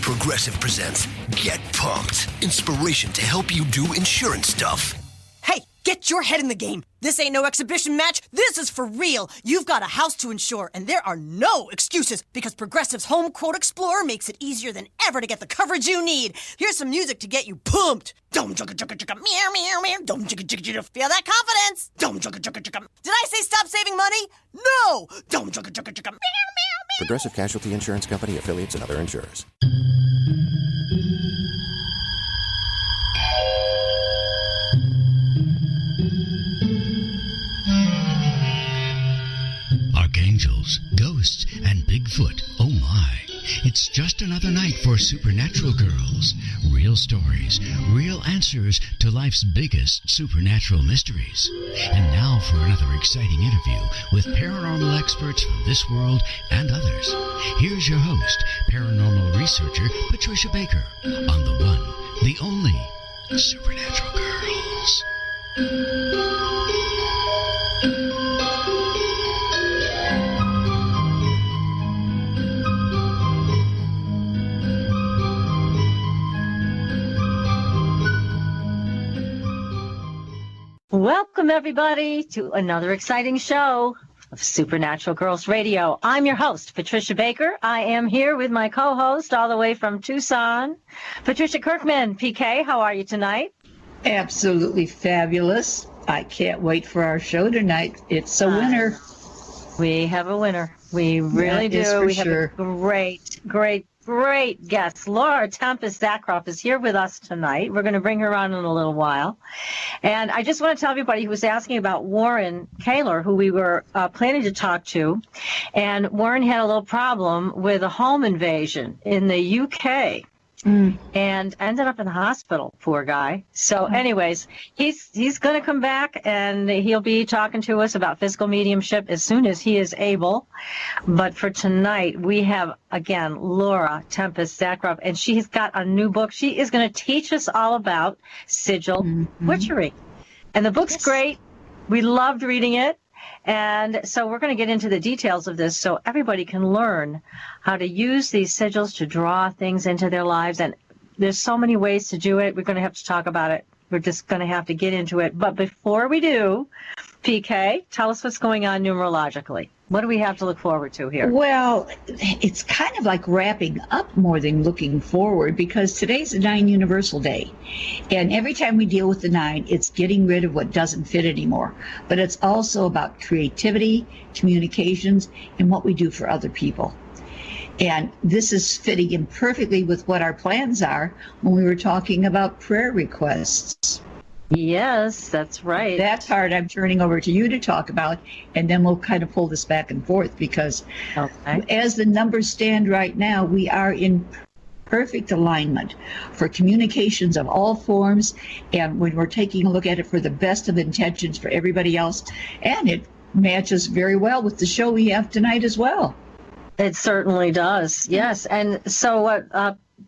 Progressive presents Get Pumped. Inspiration to help you do insurance stuff. Hey, get your head in the game. This ain't no exhibition match. This is for real. You've got a house to insure, and there are no excuses because Progressive's Home Quote Explorer makes it easier than ever to get the coverage you need. Here's some music to get you pumped. Dum chugga chugga chugga meow meow meow. Dum chugga chugga chugga. Feel that confidence? Dum chugga chugga chugga. Did I say stop saving money? No. Dum chugga chugga chugga meow meow meow. Progressive Casualty Insurance Company, affiliates, and other insurers. Archangels, ghosts, and Bigfoot. Oh my. It's just another night for Supernatural Girls. Real stories, real answers to life's biggest supernatural mysteries. And now for another exciting interview with paranormal experts from this world and others. Here's your host, paranormal researcher Patricia Baker, on the one, the only Supernatural Girls. Welcome, everybody, to another exciting show of Supernatural Girls Radio. I'm your host, Patricia Baker. I am here with my co-host all the way from Tucson, Patricia Kirkman. PK, how are you tonight? Absolutely fabulous. I can't wait for our show tonight. It's a winner. We have a winner. We really do. We have a great guest. Laura Tempest Zakroff is here with us tonight. We're going to bring her on in a little while. And I just want to tell everybody who was asking about Warren Kaler, who we were planning to talk to. And Warren had a little problem with a home invasion in the UK. And ended up in the hospital, poor guy. So anyways, he's going to come back, and he'll be talking to us about physical mediumship as soon as he is able. But for tonight, we have, again, Laura Tempest Zakroff, and she's got a new book. She is going to teach us all about Sigil Witchery. And the book's great. We loved reading it. And so we're going to get into the details of this so everybody can learn how to use these sigils to draw things into their lives. And there's so many ways to do it. We're going to have to talk about it. We're just going to have to get into it. But before we do, PK, tell us what's going on numerologically. What do we have to look forward to here? Well, it's kind of like wrapping up more than looking forward, because today's the 9 Universal Day. And every time we deal with the 9, it's getting rid of what doesn't fit anymore. But it's also about creativity, communications, and what we do for other people. And this is fitting in perfectly with what our plans are when we were talking about prayer requests. Yes, that's right. That part I'm turning over to you to talk about, and then we'll kind of pull this back and forth, because as the numbers stand right now, we are in perfect alignment for communications of all forms, and when we're taking a look at it for the best of intentions for everybody else, and it matches very well with the show we have tonight as well. It certainly does, yes. And so what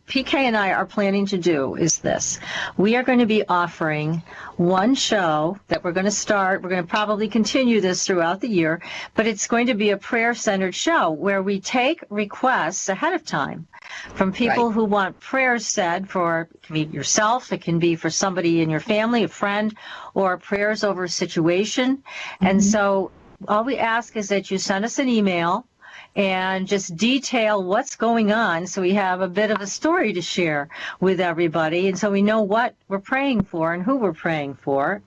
PK and I are planning to do is this. We are going to be offering one show that we're going to start. We're going to probably continue this throughout the year, but it's going to be a prayer-centered show where we take requests ahead of time from people who want prayers said for, it can be yourself, it can be for somebody in your family, a friend, or prayers over a situation. And so all we ask is that you send us an email and just detail what's going on, so we have a bit of a story to share with everybody, and so we know what we're praying for and who we're praying for.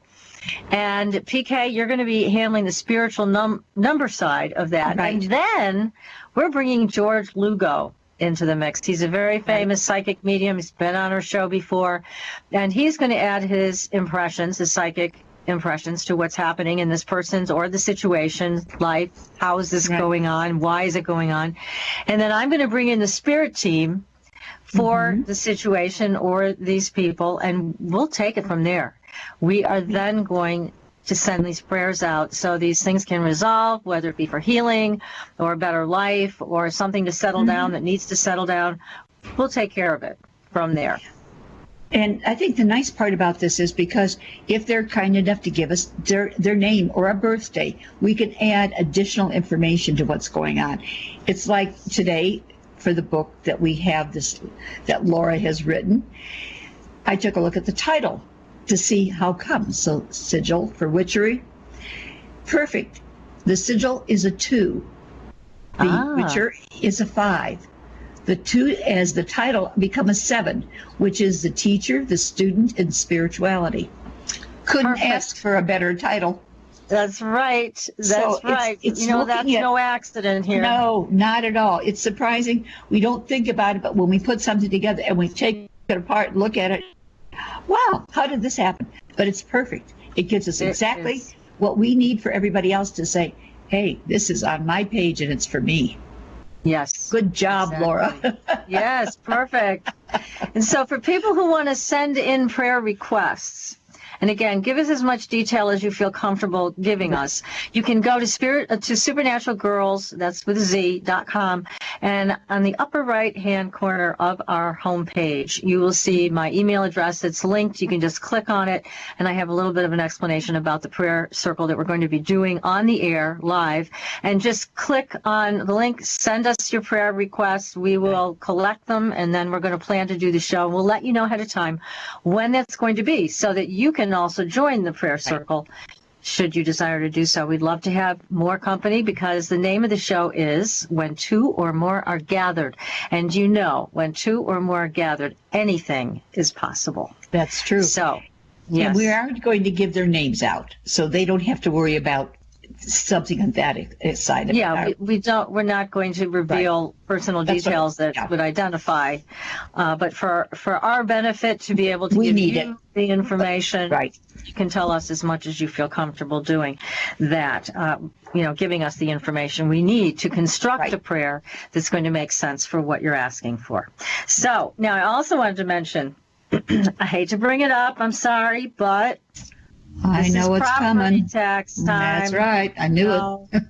And PK, you're going to be handling the spiritual number side of that. And then we're bringing George Lugo into the mix. He's a very famous psychic medium. He's been on our show before, and he's going to add his impressions, his psychic impressions, to what's happening in this person's or the situation, life. How is this going on? Why is it going on? And then I'm going to bring in the spirit team for the situation or these people, and we'll take it from there. We are then going to send these prayers out so these things can resolve, whether it be for healing or a better life or something to settle down that needs to settle down. We'll take care of it from there. And I think the nice part about this is, because if they're kind enough to give us their name or a birthday, we can add additional information to what's going on. It's like today, for the book that we have that Laura has written, I took a look at the title to see how come. So Sigil for Witchery, perfect. The sigil is a 2. The Witcher is a 5. The 2 as the title become a 7, which is the teacher, the student, and spirituality. Couldn't ask for a better title. That's right. That's right. It's that's no accident here. No, not at all. It's surprising. We don't think about it, but when we put something together and we take it apart and look at it, wow, how did this happen? But it's perfect. It gives us exactly what we need for everybody else to say, hey, this is on my page and it's for me. Yes. Good job, Laura. Yes, perfect. And so for people who want to send in prayer requests, and again, give us as much detail as you feel comfortable giving us. You can go to Supernatural Girls, that's with Z.com, and on the upper right-hand corner of our homepage, you will see my email address. It's linked. You can just click on it, and I have a little bit of an explanation about the prayer circle that we're going to be doing on the air live. And just click on the link, send us your prayer requests. We will collect them, and then we're going to plan to do the show. We'll let you know ahead of time when that's going to be so that you can also join the prayer circle should you desire to do so. We'd love to have more company because the name of the show is When Two or More Are Gathered. And when 2 or more are gathered, anything is possible. That's true. So, yes. And we aren't going to give their names out, so they don't have to worry about something on that side of it. We're not going to reveal personal details that would identify, but for our benefit to be able to give you the information, you can tell us as much as you feel comfortable doing that, giving us the information we need to construct a prayer that's going to make sense for what you're asking for. So now I also wanted to mention, I hate to bring it up, I'm sorry, but I know it's coming. Tax time. That's right. I knew it.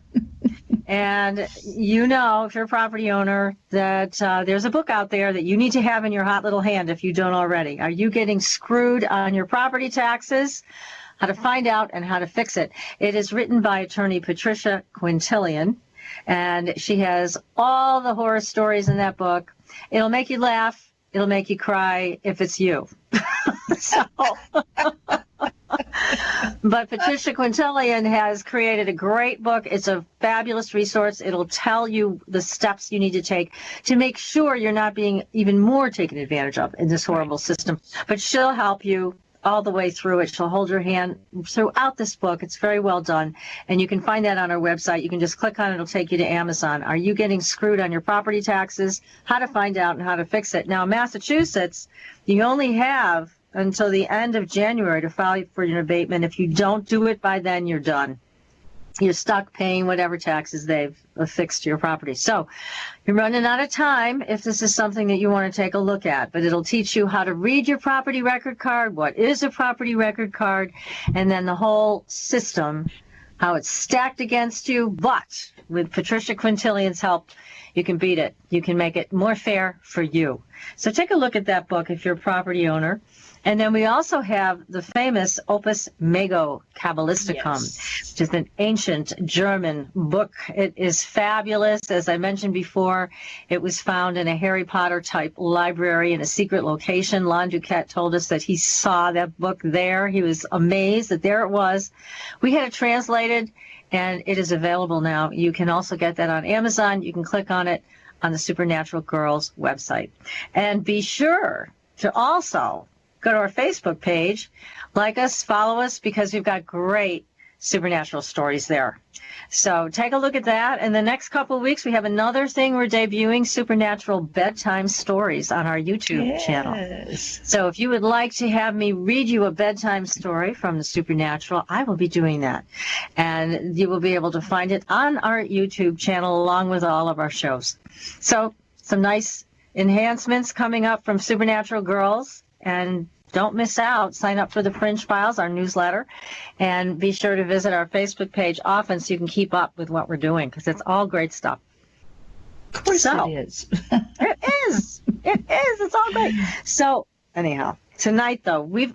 And if you're a property owner, that there's a book out there that you need to have in your hot little hand if you don't already. Are you getting screwed on your property taxes? How to find out and how to fix it. It is written by attorney Patricia Quintillion, and she has all the horror stories in that book. It'll make you laugh. It'll make you cry if it's you. But Patricia Quintillion has created a great book. It's a fabulous resource. It'll tell you the steps you need to take to make sure you're not being even more taken advantage of in this horrible system. But she'll help you all the way through it. She'll hold your hand throughout this book. It's very well done. And you can find that on our website. You can just click on it. It'll take you to Amazon. Are you getting screwed on your property taxes? How to find out and how to fix it. Now, in Massachusetts, you only have until the end of January to file for your abatement. If you don't do it by then, you're done. You're stuck paying whatever taxes they've affixed to your property. So you're running out of time if this is something that you want to take a look at. But it'll teach you how to read your property record card, what is a property record card, and then the whole system, how it's stacked against you. But with Patricia Quintillion's help, you can beat it. You can make it more fair for you. So take a look at that book if you're a property owner. And then we also have the famous Opus Mago Kabbalisticum, which is an ancient German book. It is fabulous. As I mentioned before, it was found in a Harry Potter type library in a secret location. Lon Duquette told us that he saw that book there. He was amazed that there it was. We had it translated, and it is available now. You can also get that on Amazon. You can click on it on the Supernatural Girls website. And be sure to also go to our Facebook page, like us, follow us, because we've got great supernatural stories there. So take a look at that. In the next couple of weeks, we have another thing. We're debuting supernatural bedtime stories on our YouTube channel. So if you would like to have me read you a bedtime story from the supernatural, I will be doing that. And you will be able to find it on our YouTube channel along with all of our shows. So some nice enhancements coming up from Supernatural Girls. And don't miss out. Sign up for the Fringe Files, our newsletter, and be sure to visit our Facebook page often so you can keep up with what we're doing, because it's all great stuff. Of course it is. It is. It is. It's all great. So anyhow, tonight, though, we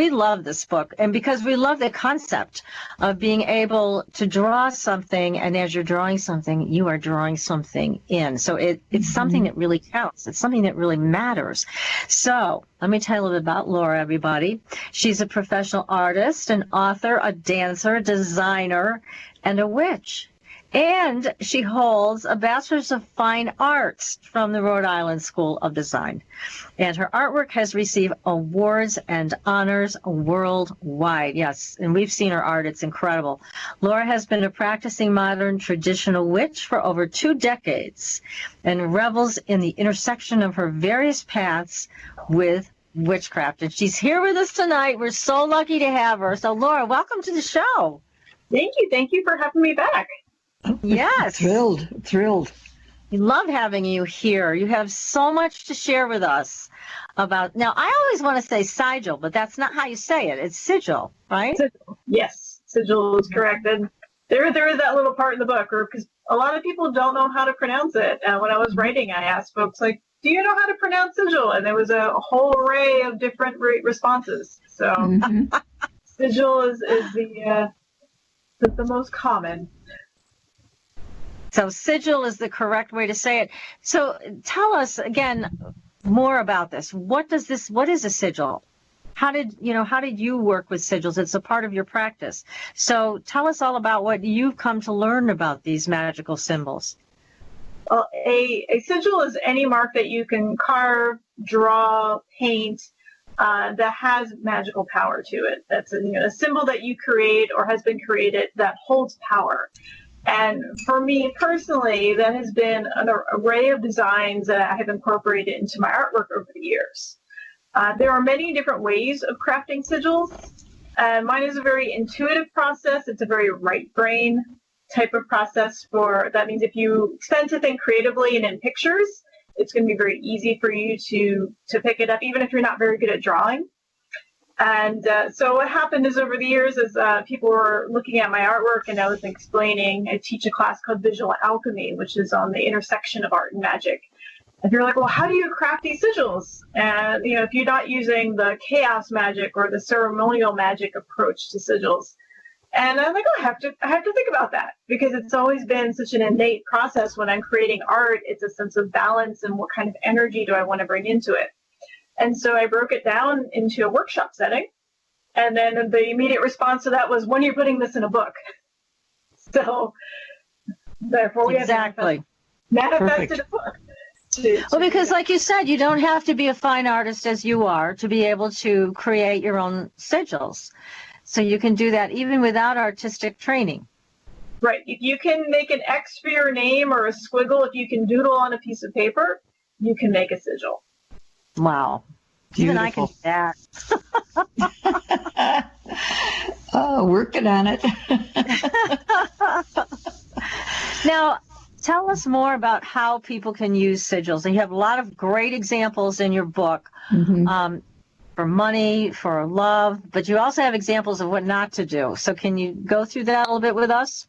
love this book, and because we love the concept of being able to draw something, and as you're drawing something, you are drawing something in. So it's something that really counts. It's something that really matters. So let me tell you a little bit about Laura, everybody. She's a professional artist, an author, a dancer, a designer, and a witch. And she holds a Bachelor's of Fine Arts from the Rhode Island School of Design. And her artwork has received awards and honors worldwide. Yes, and we've seen her art. It's incredible. Laura has been a practicing modern traditional witch for over 2 decades and revels in the intersection of her various paths with witchcraft. And she's here with us tonight. We're so lucky to have her. So, Laura, welcome to the show. Thank you. Thank you for having me back. Yes. Thrilled. We love having you here. You have so much to share with us about. Now, I always want to say sigil, but that's not how you say it. It's sigil, right? Sigil. Yes, sigil is correct. And there is that little part in the book, because a lot of people don't know how to pronounce it. And when I was writing, I asked folks, like, do you know how to pronounce sigil? And there was a whole array of different responses. So sigil is the most common. So sigil is the correct way to say it. So tell us again more about this. What is a sigil? How did you work with sigils? It's a part of your practice. So tell us all about what you've come to learn about these magical symbols. Well, a sigil is any mark that you can carve, draw, paint, that has magical power to it. That's a symbol that you create or has been created that holds power. And for me personally, that has been an array of designs that I have incorporated into my artwork over the years. There are many different ways of crafting sigils. Mine is a very intuitive process. It's a very right brain type of process. That means if you spend to think creatively and in pictures, it's going to be very easy for you to pick it up, even if you're not very good at drawing. And so what happened is over the years, as people were looking at my artwork and I was explaining, I teach a class called Visual Alchemy, which is on the intersection of art and magic. And you're like, well, how do you craft these sigils? And, if you're not using the chaos magic or the ceremonial magic approach to sigils. And I'm like, I have to think about that, because it's always been such an innate process when I'm creating art. It's a sense of balance and what kind of energy do I want to bring into it. And so I broke it down into a workshop setting. And then the immediate response to that was, when are you putting this in a book? So therefore we have manifested a book. Well, because like you said, you don't have to be a fine artist as you are to be able to create your own sigils. So you can do that even without artistic training. Right. If you can make an X for your name or a squiggle, if you can doodle on a piece of paper, you can make a sigil. Wow. Beautiful. Even I can do that. Oh, working on it. Now, tell us more about how people can use sigils. You have a lot of great examples in your book for money, for love, but you also have examples of what not to do. So can you go through that a little bit with us?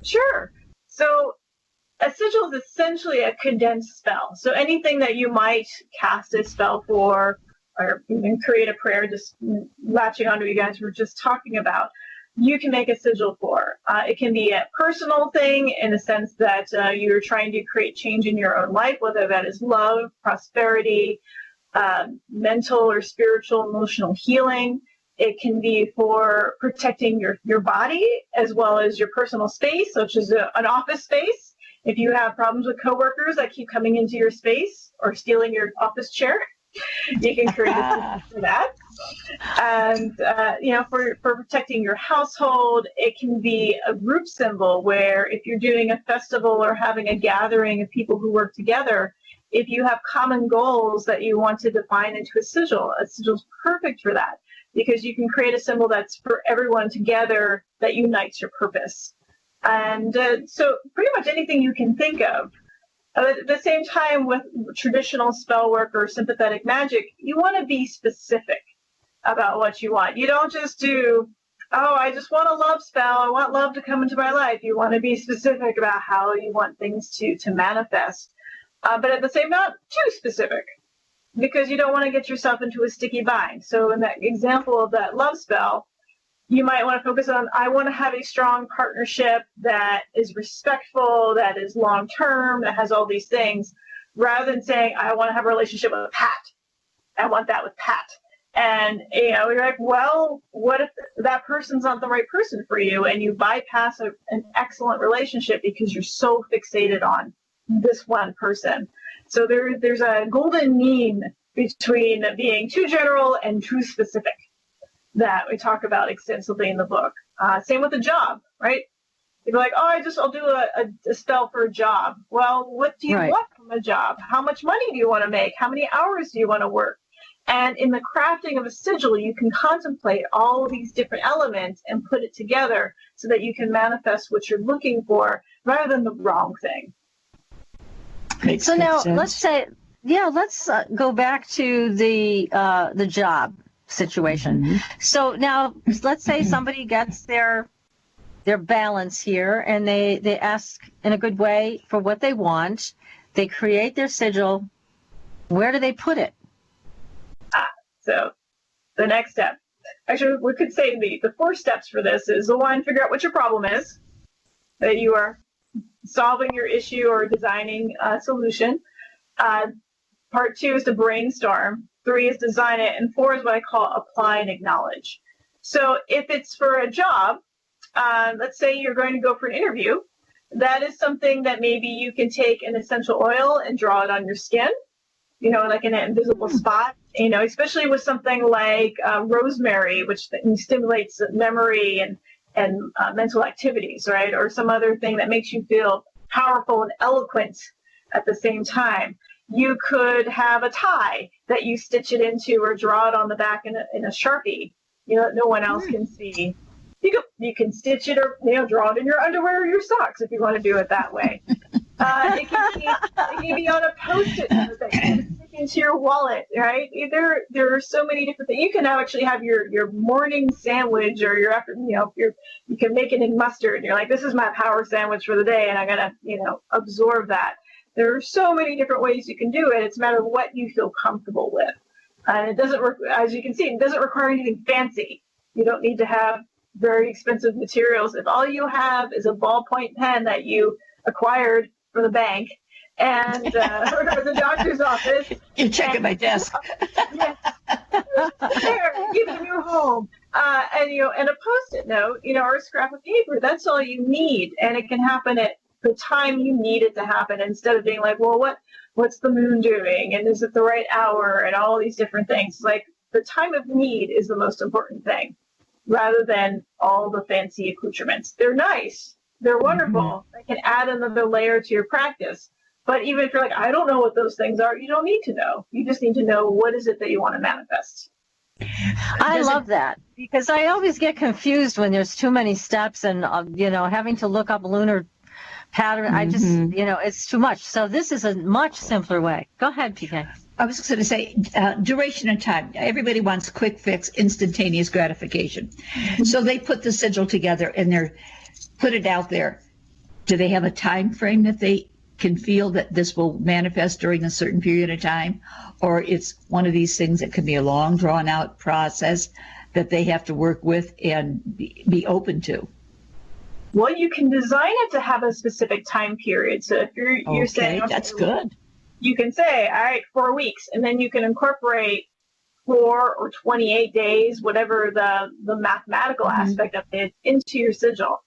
Sure. So a sigil is essentially a condensed spell. So anything that you might cast a spell for or even create a prayer, just latching onto what you guys were just talking about, you can make a sigil for. It can be a personal thing in the sense that you're trying to create change in your own life, whether that is love, prosperity, mental or spiritual, emotional healing. It can be for protecting your body as well as your personal space, such as an office space. If you have problems with coworkers that keep coming into your space or stealing your office chair, you can create a sigil for that. And, for protecting your household, it can be a group symbol where if you're doing a festival or having a gathering of people who work together, if you have common goals that you want to define into a sigil is perfect for that, because you can create a symbol that's for everyone together that unites your purpose. And so pretty much anything you can think of. At the same time, with traditional spell work or sympathetic magic, you want to be specific about what you want. You don't just do, I just want a love spell. I want love to come into my life. You want to be specific about how you want things to manifest. But at the same time, not too specific. because you don't want to get yourself into a sticky bind. So in that example of that love spell, you might want to focus on, I want to have a strong partnership that is respectful, that is long-term, that has all these things, rather than saying, I want to have a relationship with Pat. I want that with Pat. And, you're like, well, what if that person's not the right person for you, and you bypass an excellent relationship because you're so fixated on this one person? So there's a golden mean between being too general and too specific that we talk about extensively in the book. Same with the job, right? You're like, oh, I'll do a spell for a job. Well, what do you want from a job? How much money do you want to make? How many hours do you want to work? And in the crafting of a sigil, you can contemplate all of these different elements and put it together so that you can manifest what you're looking for rather than the wrong thing. So now let's go back to the job situation. Mm-hmm. So now let's say somebody gets their balance here, and they ask in a good way for what they want. They create their sigil. Where do they put it? So the next step, actually, we could say the 4 steps for this is, the one, figure out what your problem is, that you are solving your issue or designing a solution. Part 2 is to brainstorm. 3 is design it. And 4 is what I call apply and acknowledge. So if it's for a job, let's say you're going to go for an interview, that is something that maybe you can take an essential oil and draw it on your skin, like in an invisible spot, especially with something like rosemary, which stimulates memory and mental activities, right? Or some other thing that makes you feel powerful and eloquent at the same time. You could have a tie that you stitch it into or draw it on the back in a Sharpie, that no one else can see. You can stitch it or draw it in your underwear or your socks if you want to do it that way. It can be on a Post-it note that you can stick into your wallet, right? There are so many different things. You can now actually have your morning sandwich, or your after, you can make it in mustard. You're like, this is my power sandwich for the day, and I'm gonna absorb that. There are so many different ways you can do it. It's a matter of what you feel comfortable with, and it doesn't, as you can see, it doesn't require anything fancy. You don't need to have very expensive materials. If all you have is a ballpoint pen that you acquired from the bank and or the doctor's office, you check at my desk. Yes, there, give it in your home, and a Post-it note, or a scrap of paper. That's all you need, and it can happen at the time you need it to happen, instead of being like, well, what's the moon doing, and is it the right hour, and all these different things. Like, the time of need is the most important thing, rather than all the fancy accoutrements. They're nice. They're wonderful. Mm-hmm. They can add another layer to your practice. But even if you're like, I don't know what those things are, you don't need to know. You just need to know what is it that you want to manifest. I love that, because I always get confused when there's too many steps and, having to look up lunar pattern. Mm-hmm. I just, it's too much. So this is a much simpler way. Go ahead, PK. I was going to say, duration and time. Everybody wants quick fix, instantaneous gratification. So they put the sigil together and put it out there. Do they have a time frame that they can feel that this will manifest during a certain period of time? Or it's one of these things that can be a long, drawn-out process that they have to work with and be open to? Well, you can design it to have a specific time period. So if you're saying, okay, that's good. You can say, all right, 4 weeks, and then you can incorporate 4 or 28 days, whatever the mathematical aspect of it, into your sigil.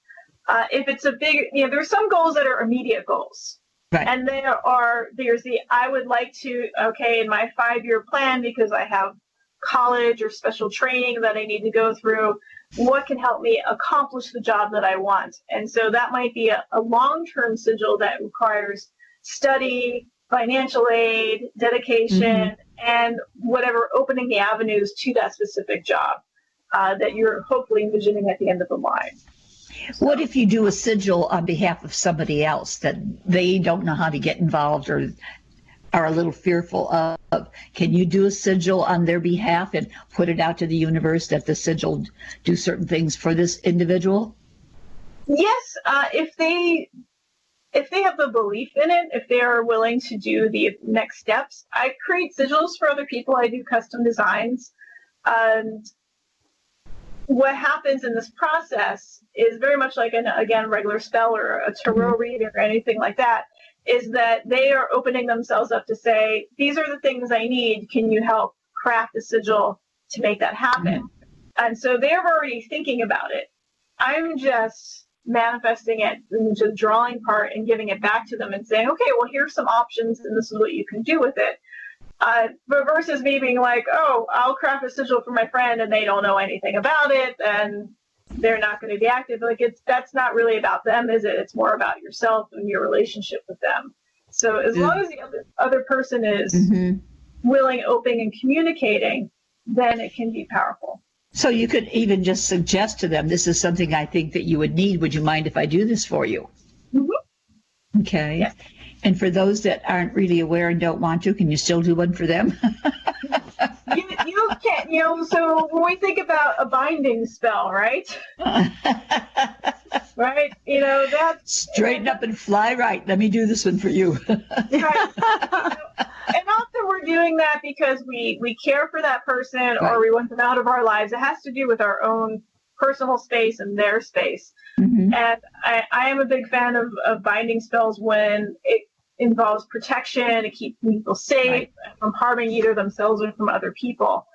If it's a big, there's some goals that are immediate goals. Right. And there's I would like to, in my 5-year plan, because I have college or special training that I need to go through, what can help me accomplish the job that I want? And so that might be a long-term sigil that requires study, financial aid, dedication, and whatever, opening the avenues to that specific job that you're hopefully envisioning at the end of the line. What if you do a sigil on behalf of somebody else that they don't know how to get involved or are a little fearful of? Can you do a sigil on their behalf and put it out to the universe that the sigil do certain things for this individual? Yes, if they if they have the belief in it, if they are willing to do the next steps, I create sigils for other people. I do custom designs. And what happens in this process is very much like a regular spell or a tarot reading or anything like that, is that they are opening themselves up to say, these are the things I need. Can you help craft a sigil to make that happen? And so they're already thinking about it. I'm just manifesting it into the drawing part and giving it back to them and saying, okay, well, here's some options and this is what you can do with it. But versus me being like, oh, I'll craft a sigil for my friend and they don't know anything about it and they're not going to be active. Like that's not really about them, is it? It's more about yourself and your relationship with them. So as long as the other person is willing, open, and communicating, then it can be powerful. So you could even just suggest to them, this is something I think that you would need. Would you mind if I do this for you? Okay. Yes. And for those that aren't really aware and don't want to, can you still do one for them? You can't, so when we think about a binding spell, right? Right? That's... Straighten up and fly right. Let me do this one for you. Right. And often we're doing that because we care for that person or we want them out of our lives. It has to do with our own personal space and their space. And I am a big fan of binding spells when it involves protection to keep people safe from harming either themselves or from other people.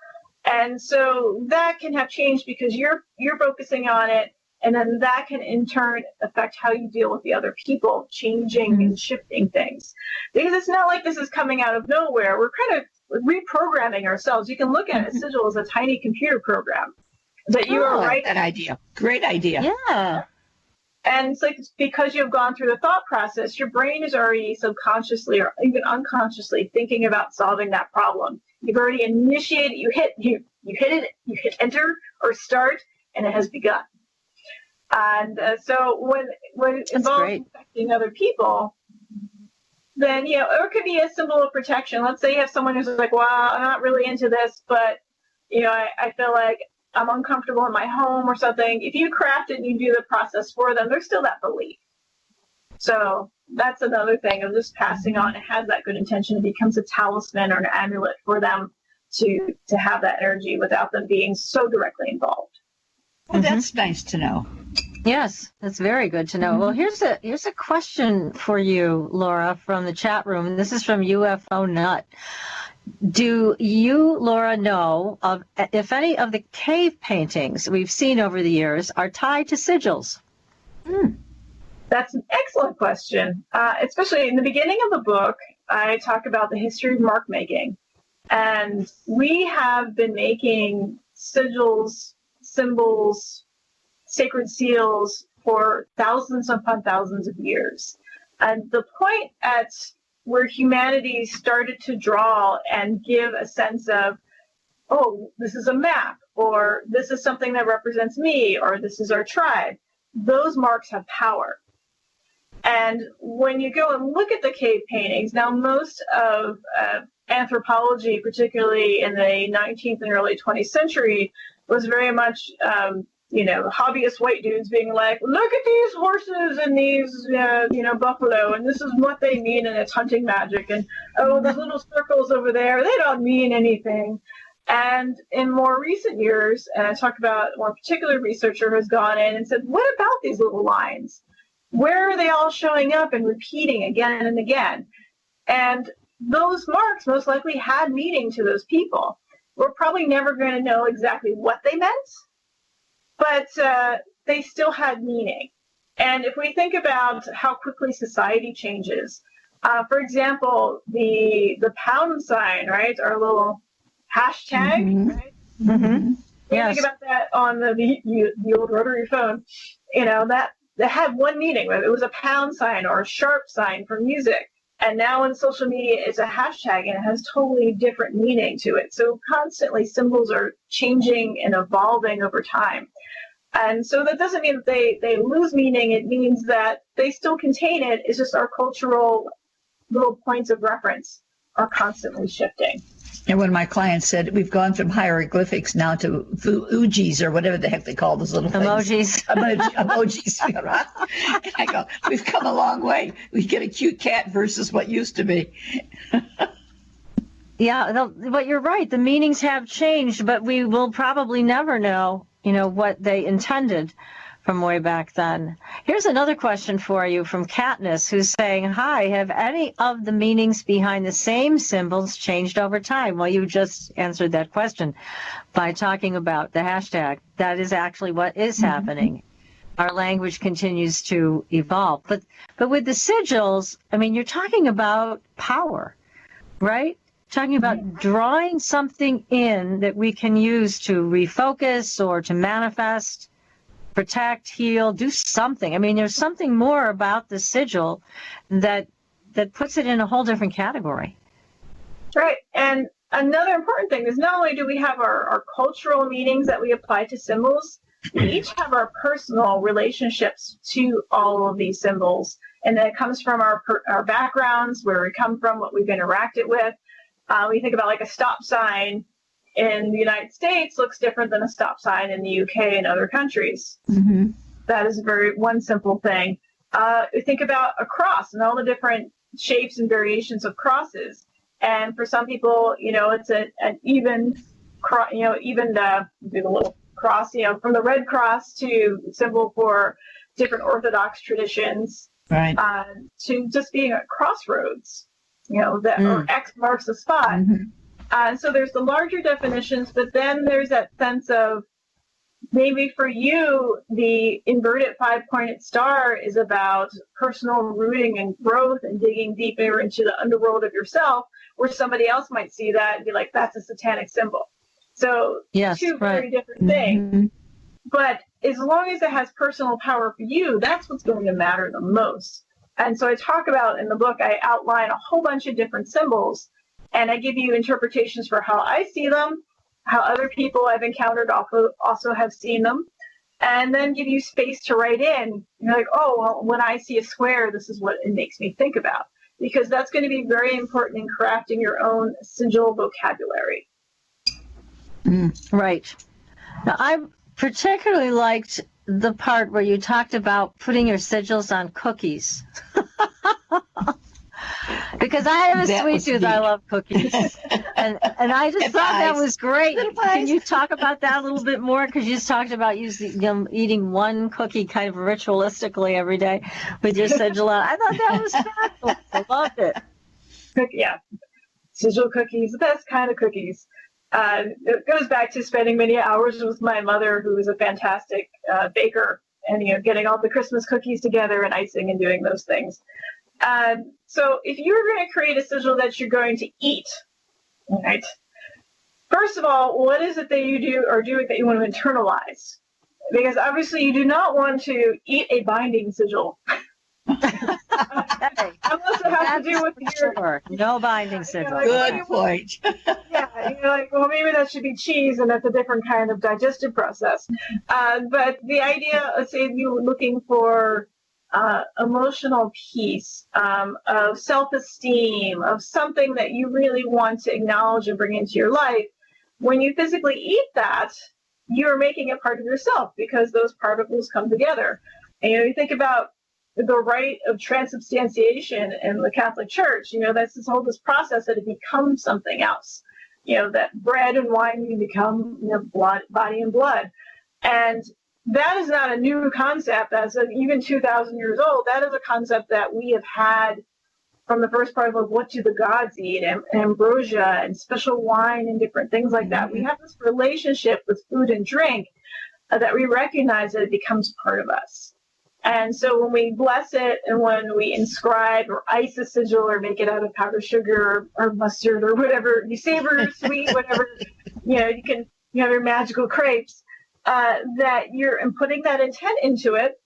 And so that can have changed because you're focusing on it, and then that can in turn affect how you deal with the other people, changing and shifting things. Because it's not like this is coming out of nowhere. We're kind of reprogramming ourselves. You can look at a sigil as a tiny computer program that you are right. That idea. Great idea. Yeah. And it's like because you've gone through the thought process, your brain is already subconsciously or even unconsciously thinking about solving that problem. You've already initiated. You hit it. You hit enter or start, and it has begun. And so when it involves affecting other people, then it could be a symbol of protection. Let's say you have someone who's like, "Well, I'm not really into this, but I feel like I'm uncomfortable in my home or something." If you craft it and you do the process for them, there's still that belief. So that's another thing of just passing on. It has that good intention. It becomes a talisman or an amulet for them to have that energy without them being so directly involved. Well, that's nice to know. Yes, that's very good to know. Well, here's a question for you, Laura, from the chat room. This is from UFO Nut. Do you, Laura, know of if any of the cave paintings we've seen over the years are tied to sigils? That's an excellent question. Especially in the beginning of the book, I talk about the history of mark making. And we have been making sigils, symbols, sacred seals for thousands upon thousands of years. And the point at where humanity started to draw and give a sense of, oh, this is a map, or this is something that represents me, or this is our tribe. Those marks have power. And when you go and look at the cave paintings, now most of anthropology, particularly in the 19th and early 20th century, was very much, hobbyist white dudes being like, look at these horses and these, buffalo, and this is what they mean, and it's hunting magic. And, oh, those little circles over there, they don't mean anything. And in more recent years, and I talk about one particular researcher who has gone in and said, what about these little lines? Where are they all showing up and repeating again and again? And those marks most likely had meaning to those people. We're probably never going to know exactly what they meant, but they still had meaning. And if we think about how quickly society changes, for example, the pound sign, right, our little hashtag, right? Yes. Think about that on the old rotary phone, that had one meaning, whether it was a pound sign or a sharp sign for music. And now in social media, it's a hashtag, and it has totally different meaning to it. So constantly symbols are changing and evolving over time. And so that doesn't mean that they lose meaning. It means that they still contain it. It's just our cultural little points of reference are constantly shifting. And one of my clients said, we've gone from hieroglyphics now to ujis or whatever the heck they call those little Emojis. Emojis. And I go, we've come a long way. We get a cute cat versus what used to be. Yeah, but you're right. The meanings have changed, but we will probably never know, what they intended from way back then. Here's another question for you from Katniss, who's saying, hi, have any of the meanings behind the same symbols changed over time? Well, you just answered that question by talking about the hashtag. That is actually what is happening. Our language continues to evolve. But with the sigils, you're talking about power, right? Talking about drawing something in that we can use to refocus or to manifest, protect, heal, do something. There's something more about the sigil that puts it in a whole different category. Right. And another important thing is not only do we have our cultural meanings that we apply to symbols, we each have our personal relationships to all of these symbols. And that comes from our backgrounds, where we come from, what we've interacted with. We think about like a stop sign in the United States looks different than a stop sign in the UK and other countries. Mm-hmm. That is one simple thing. We think about a cross and all the different shapes and variations of crosses. And for some people, it's an even cross, even do the little cross, from the Red Cross to symbol for different Orthodox traditions, right? To just being at crossroads, or X marks the spot. Mm-hmm. So there's the larger definitions, but then there's that sense of maybe for you, the inverted 5-pointed star is about personal rooting and growth and digging deeper into the underworld of yourself, where somebody else might see that and be like, that's a satanic symbol. So two very different things. Mm-hmm. But as long as it has personal power for you, that's what's going to matter the most. And so I talk about in the book, I outline a whole bunch of different symbols. And I give you interpretations for how I see them, how other people I've encountered also have seen them, and then give you space to write in. You're like, oh, well, when I see a square, this is what it makes me think about. Because that's going to be very important in crafting your own sigil vocabulary. Right. Now, I particularly liked the part where you talked about putting your sigils on cookies. Because I have a sweet tooth, I love cookies, and I just thought that was great. Can you talk about that a little bit more? Because you just talked about eating one cookie kind of ritualistically every day with your sigil on. I thought that was fabulous. I loved it. Yeah, sigil cookies, the best kind of cookies. It goes back to spending many hours with my mother, who is a fantastic baker, and getting all the Christmas cookies together and icing and doing those things. So if you're going to create a sigil that you're going to eat, right? First of all, what is it that you do or do it that you want to internalize? Because obviously you do not want to eat a binding sigil. Unless it has to do with your... No binding sigil. Good point. Yeah, you're like, well, maybe that should be cheese, and that's a different kind of digestive process. But the idea, let's say you were looking for emotional peace, of self-esteem, of something that you really want to acknowledge and bring into your life, when you physically eat that, you're making it part of yourself because those particles come together. And you think about the rite of transubstantiation in the Catholic Church, that's this process that it becomes something else. That bread and wine can become blood, body and blood. And that is not a new concept. That's even 2,000 years old. That is a concept that we have had from the first part of what do the gods eat, and ambrosia and special wine and different things like that. We have this relationship with food and drink that we recognize that it becomes part of us. And so when we bless it and when we inscribe or ice a sigil or make it out of powdered sugar or mustard or whatever, you savor, sweet, whatever, you have your magical crepes. That you're putting that intent into it,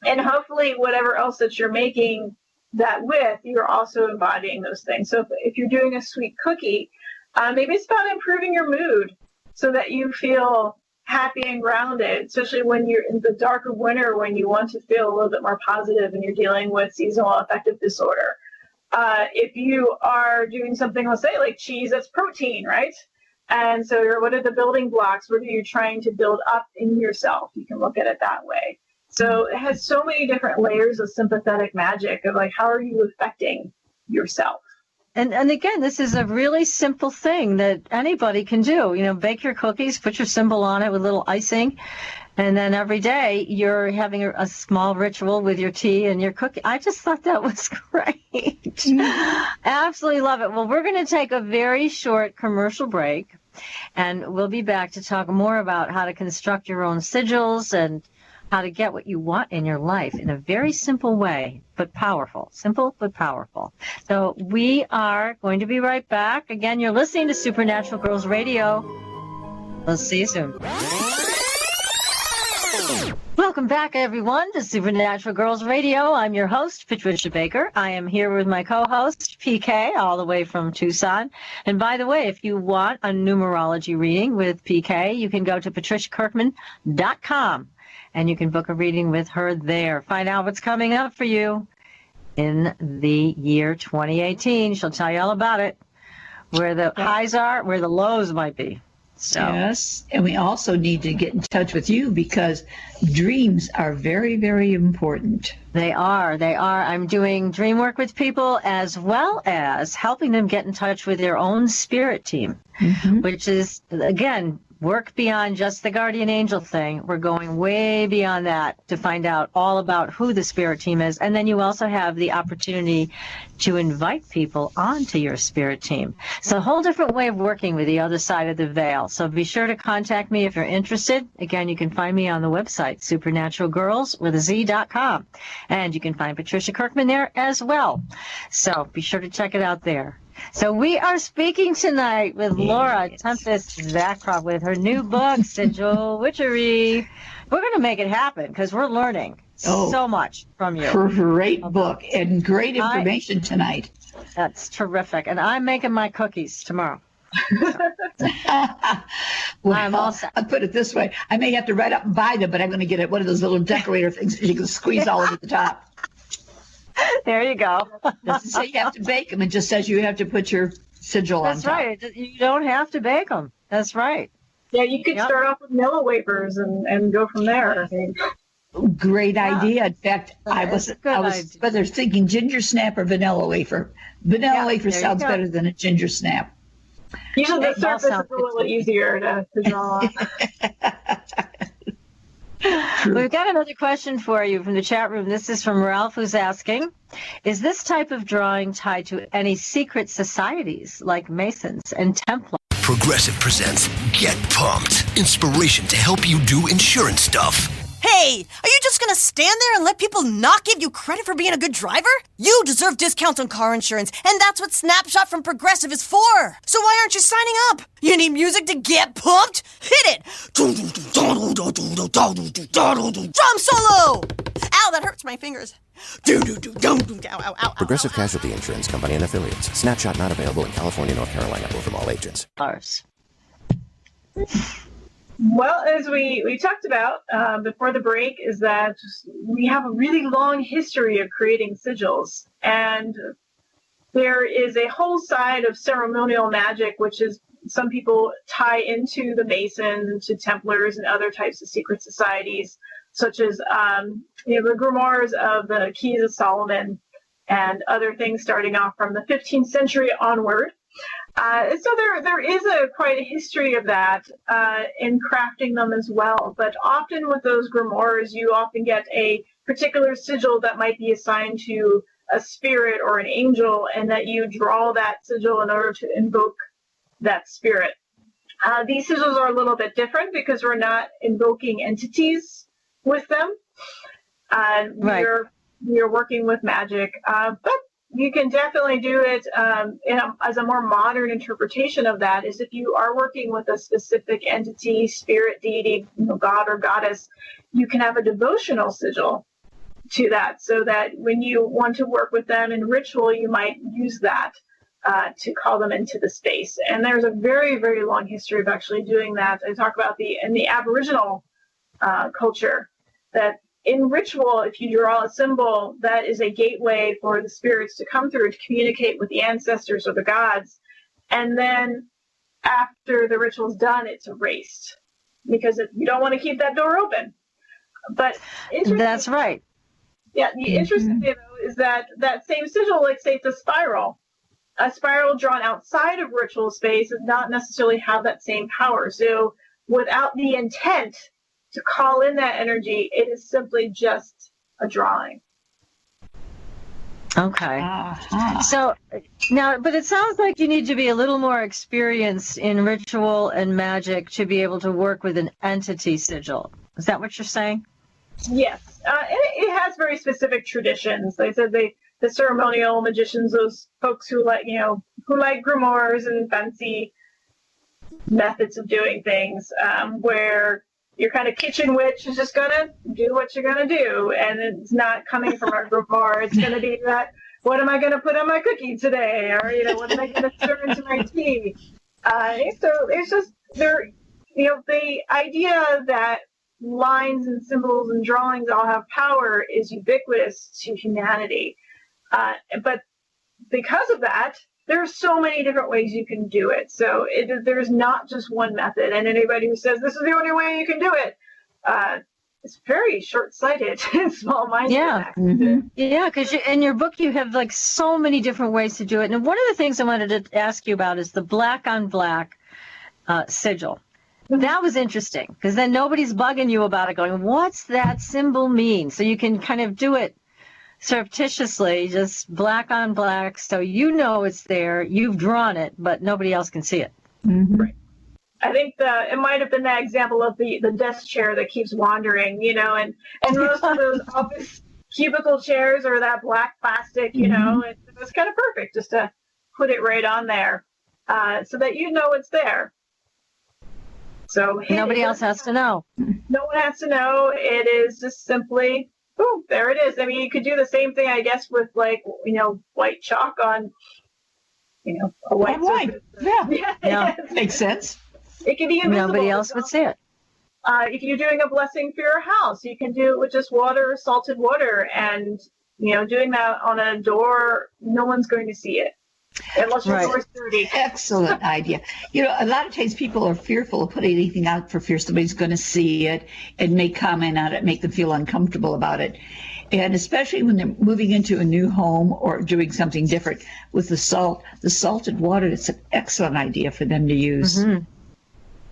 and hopefully whatever else that you're making that with, you're also embodying those things. So if you're doing a sweet cookie, maybe it's about improving your mood so that you feel happy and grounded, especially when you're in the dark of winter, when you want to feel a little bit more positive and you're dealing with seasonal affective disorder. If you are doing something, let's say like cheese, that's protein, right? And so what are the building blocks? What are you trying to build up in yourself? You can look at it that way. So it has so many different layers of sympathetic magic of like, how are you affecting yourself? And again, this is a really simple thing that anybody can do. You know, bake your cookies, put your symbol on it with a little icing, and then every day you're having a small ritual with your tea and your cookie. I just thought that was great. Absolutely love it. Well, we're going to take a very short commercial break, and we'll be back to talk more about how to construct your own sigils and how to get what you want in your life in a very simple way, but powerful. Simple, but powerful. So we are going to be right back. Again, you're listening to Supernatural Girls Radio. We'll see you soon. Welcome back, everyone, to Supernatural Girls Radio. I'm your host, Patricia Baker. I am here with my co-host, PK, all the way from Tucson. And by the way, if you want a numerology reading with PK, you can go to patriciakirkman.com. And you can book a reading with her there. Find out what's coming up for you in the year 2018. She'll tell you all about it, where the highs are, where the lows might be. So. Yes, and we also need to get in touch with you because dreams are very, very important. They are. I'm doing dream work with people as well as helping them get in touch with their own spirit team, which is, again, work beyond just the guardian angel thing. We're going way beyond that to find out all about who the spirit team is. And then you also have the opportunity to invite people onto your spirit team. So a whole different way of working with the other side of the veil. So be sure to contact me if you're interested. Again, you can find me on the website, supernaturalgirls.com. And you can find Patricia Kirkman there as well. So be sure to check it out there. So we are speaking tonight with Laura Tempest Zakroff with her new book, SIGIL Witchery. We're going to make it happen because we're learning so much from you. Great book and great information tonight. That's terrific. And I'm making my cookies tomorrow. Well, I'll put it this way. I may have to write up and buy them, but I'm going to get one of those little decorator things that you can squeeze all over the top. There you go. Doesn't say you have to bake them. It just says you have to put your sigil on top. That's right. You don't have to bake them. That's right. Yeah, you could start off with vanilla wafers and go from there. Great idea. In fact, I was whether thinking ginger snap or vanilla wafer. Vanilla wafer sounds better than a ginger snap. Usually the surface is a little easier to draw. We've got another question for you from the chat room. This is from Ralph, who's asking, is this type of drawing tied to any secret societies like Masons and Templars? Progressive presents Get Pumped. Inspiration to help you do insurance stuff. Hey, are you just gonna stand there and let people not give you credit for being a good driver? You deserve discounts on car insurance, and that's what Snapshot from Progressive is for. So why aren't you signing up? You need music to get pumped? Hit it! Drum solo! Ow, that hurts my fingers. Progressive Casualty Insurance Company and Affiliates. Snapshot not available in California, North Carolina, or from all agents. Well, as we talked about before the break, is that we have a really long history of creating sigils. And there is a whole side of ceremonial magic, which is some people tie into the Masons, to Templars, and other types of secret societies, such as the grimoires of the Keys of Solomon and other things starting off from the 15th century onward. So there is quite a history of that in crafting them as well. But often with those grimoires, you often get a particular sigil that might be assigned to a spirit or an angel, and that you draw that sigil in order to invoke that spirit. These sigils are a little bit different because we're not invoking entities with them. We're working with magic, but you can definitely do it as a more modern interpretation of that is if you are working with a specific entity, spirit, deity, god or goddess, you can have a devotional sigil to that so that when you want to work with them in ritual, you might use that to call them into the space. And there's a very, very long history of actually doing that. I talk about in the Aboriginal culture that in ritual, if you draw a symbol, that is a gateway for the spirits to come through to communicate with the ancestors or the gods. And then after the ritual's done, it's erased because you don't want to keep that door open. But that's right. Yeah, the interesting thing though is that same sigil, like say it's a spiral drawn outside of ritual space does not necessarily have that same power. So without the intent to call in that energy, it is simply just a drawing. Okay. So now, but it sounds like you need to be a little more experienced in ritual and magic to be able to work with an entity sigil. Is that what you're saying? Yes. And it has very specific traditions. They said the ceremonial magicians, those folks who like grimoires and fancy methods of doing things, where your kind of kitchen witch is just gonna do what you're gonna do, and it's not coming from our grimoire. It's gonna be that, what am I gonna put on my cookie today, or what am I gonna stir into my tea? So it's just the idea that lines and symbols and drawings all have power is ubiquitous to humanity, but because of that, there are so many different ways you can do it. So there's not just one method, and anybody who says this is the only way you can do it, it's very short-sighted and small-minded. Yeah, yeah, because in your book you have like so many different ways to do it. And one of the things I wanted to ask you about is the black on black sigil. That was interesting because then nobody's bugging you about it, going, "What's that symbol mean?" So you can kind of do it surreptitiously, just black on black, so you know it's there, you've drawn it, but nobody else can see it. Right. I think it might have been that example of the desk chair that keeps wandering, and most of those office cubicle chairs are that black plastic, and it was kind of perfect just to put it right on there, so that it's there. So nobody else has to know. No one has to know. It is just simply, oh, there it is. I mean, you could do the same thing, I guess, with white chalk on, a white surface. Yeah. Makes sense. It can be invisible. Nobody else would see it. If you're doing a blessing for your house, you can do it with just water, salted water, and doing that on a door, no one's going to see it. Unless your door's dirty. Excellent idea. A lot of times people are fearful of putting anything out for fear somebody's going to see it and may comment on it, make them feel uncomfortable about it. And especially when they're moving into a new home or doing something different with the salted water, it's an excellent idea for them to use.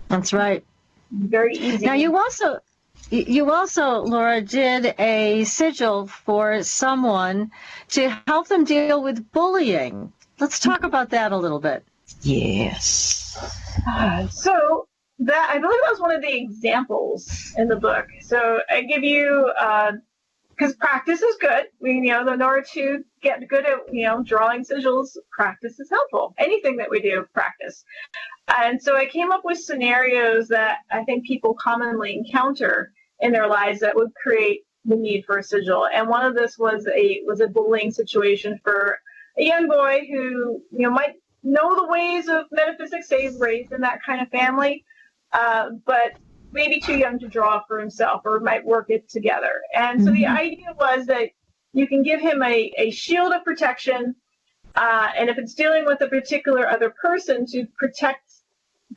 That's right. Very easy. Now you also, Laura, did a sigil for someone to help them deal with bullying. Let's talk about that a little bit. Yes. So I believe that was one of the examples in the book. So I give you, because practice is good. In order to get good at, drawing sigils, practice is helpful. Anything that we do, practice. And so I came up with scenarios that I think people commonly encounter in their lives that would create the need for a sigil. And one of this was a bullying situation for a young boy who, might know the ways of metaphysics, say he's raised in that kind of family, but maybe too young to draw for himself or might work it together. And so the idea was that you can give him a shield of protection, and if it's dealing with a particular other person, to protect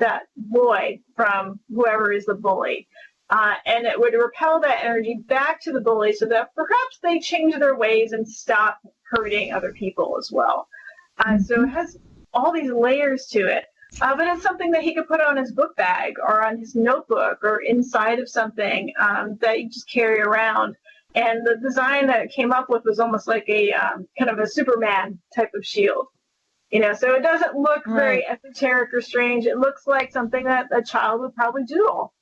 that boy from whoever is the bully. And it would repel that energy back to the bully so that perhaps they change their ways and stop hurting other people as well. So it has all these layers to it. But it's something that he could put on his book bag or on his notebook or inside of something that you just carry around. And the design that it came up with was almost like a kind of a Superman type of shield. So it doesn't look very esoteric or strange. It looks like something that a child would probably doodle.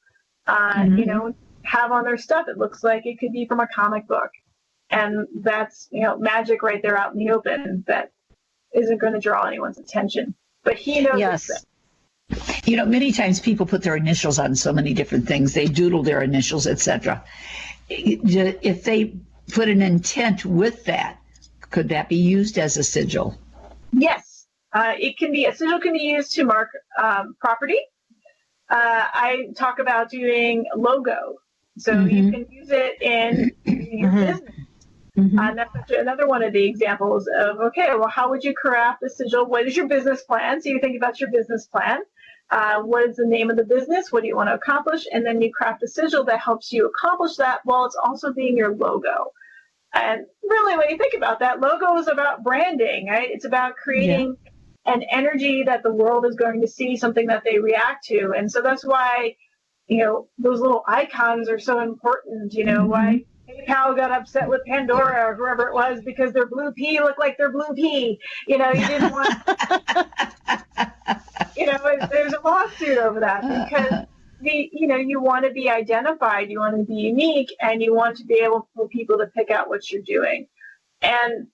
Have on their stuff. It looks like it could be from a comic book. And that's, magic right there out in the open that isn't going to draw anyone's attention. But he knows. Yes. Many times people put their initials on so many different things. They doodle their initials, etc. If they put an intent with that, could that be used as a sigil? Yes. It can be. A sigil can be used to mark property. I talk about doing logo So you can use it in your business. And that's actually another one of the examples of, okay, well, how would you craft a sigil? What is your business plan? So you think about your business plan. What is the name of the business? What do you want to accomplish? And then you craft a sigil that helps you accomplish that while it's also being your logo. And really, when you think about that, logo is about branding, right? It's about creating an energy that the world is going to see, something that they react to. And so that's why, those little icons are so important, why PayPal got upset with Pandora or whoever it was because their blue pea looked like their blue pea. You didn't want, there's a lawsuit over that because you want to be identified, you want to be unique, and you want to be able for people to pick out what you're doing. And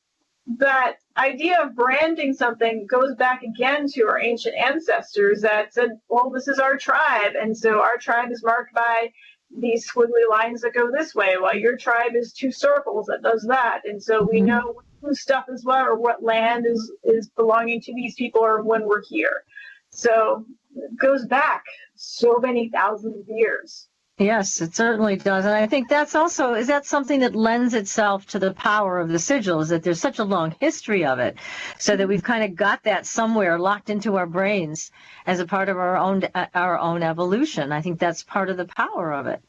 that idea of branding something goes back again to our ancient ancestors that said, well, this is our tribe. And so our tribe is marked by these squiggly lines that go this way, while your tribe is 2 circles that does that. And so we know whose stuff is what, or what land is belonging to these people, or when we're here. So it goes back so many thousands of years. Yes, it certainly does. And I think that's also, is that something that lends itself to the power of the sigil, is that there's such a long history of it, so that we've kind of got that somewhere locked into our brains as a part of our own evolution. I think that's part of the power of it.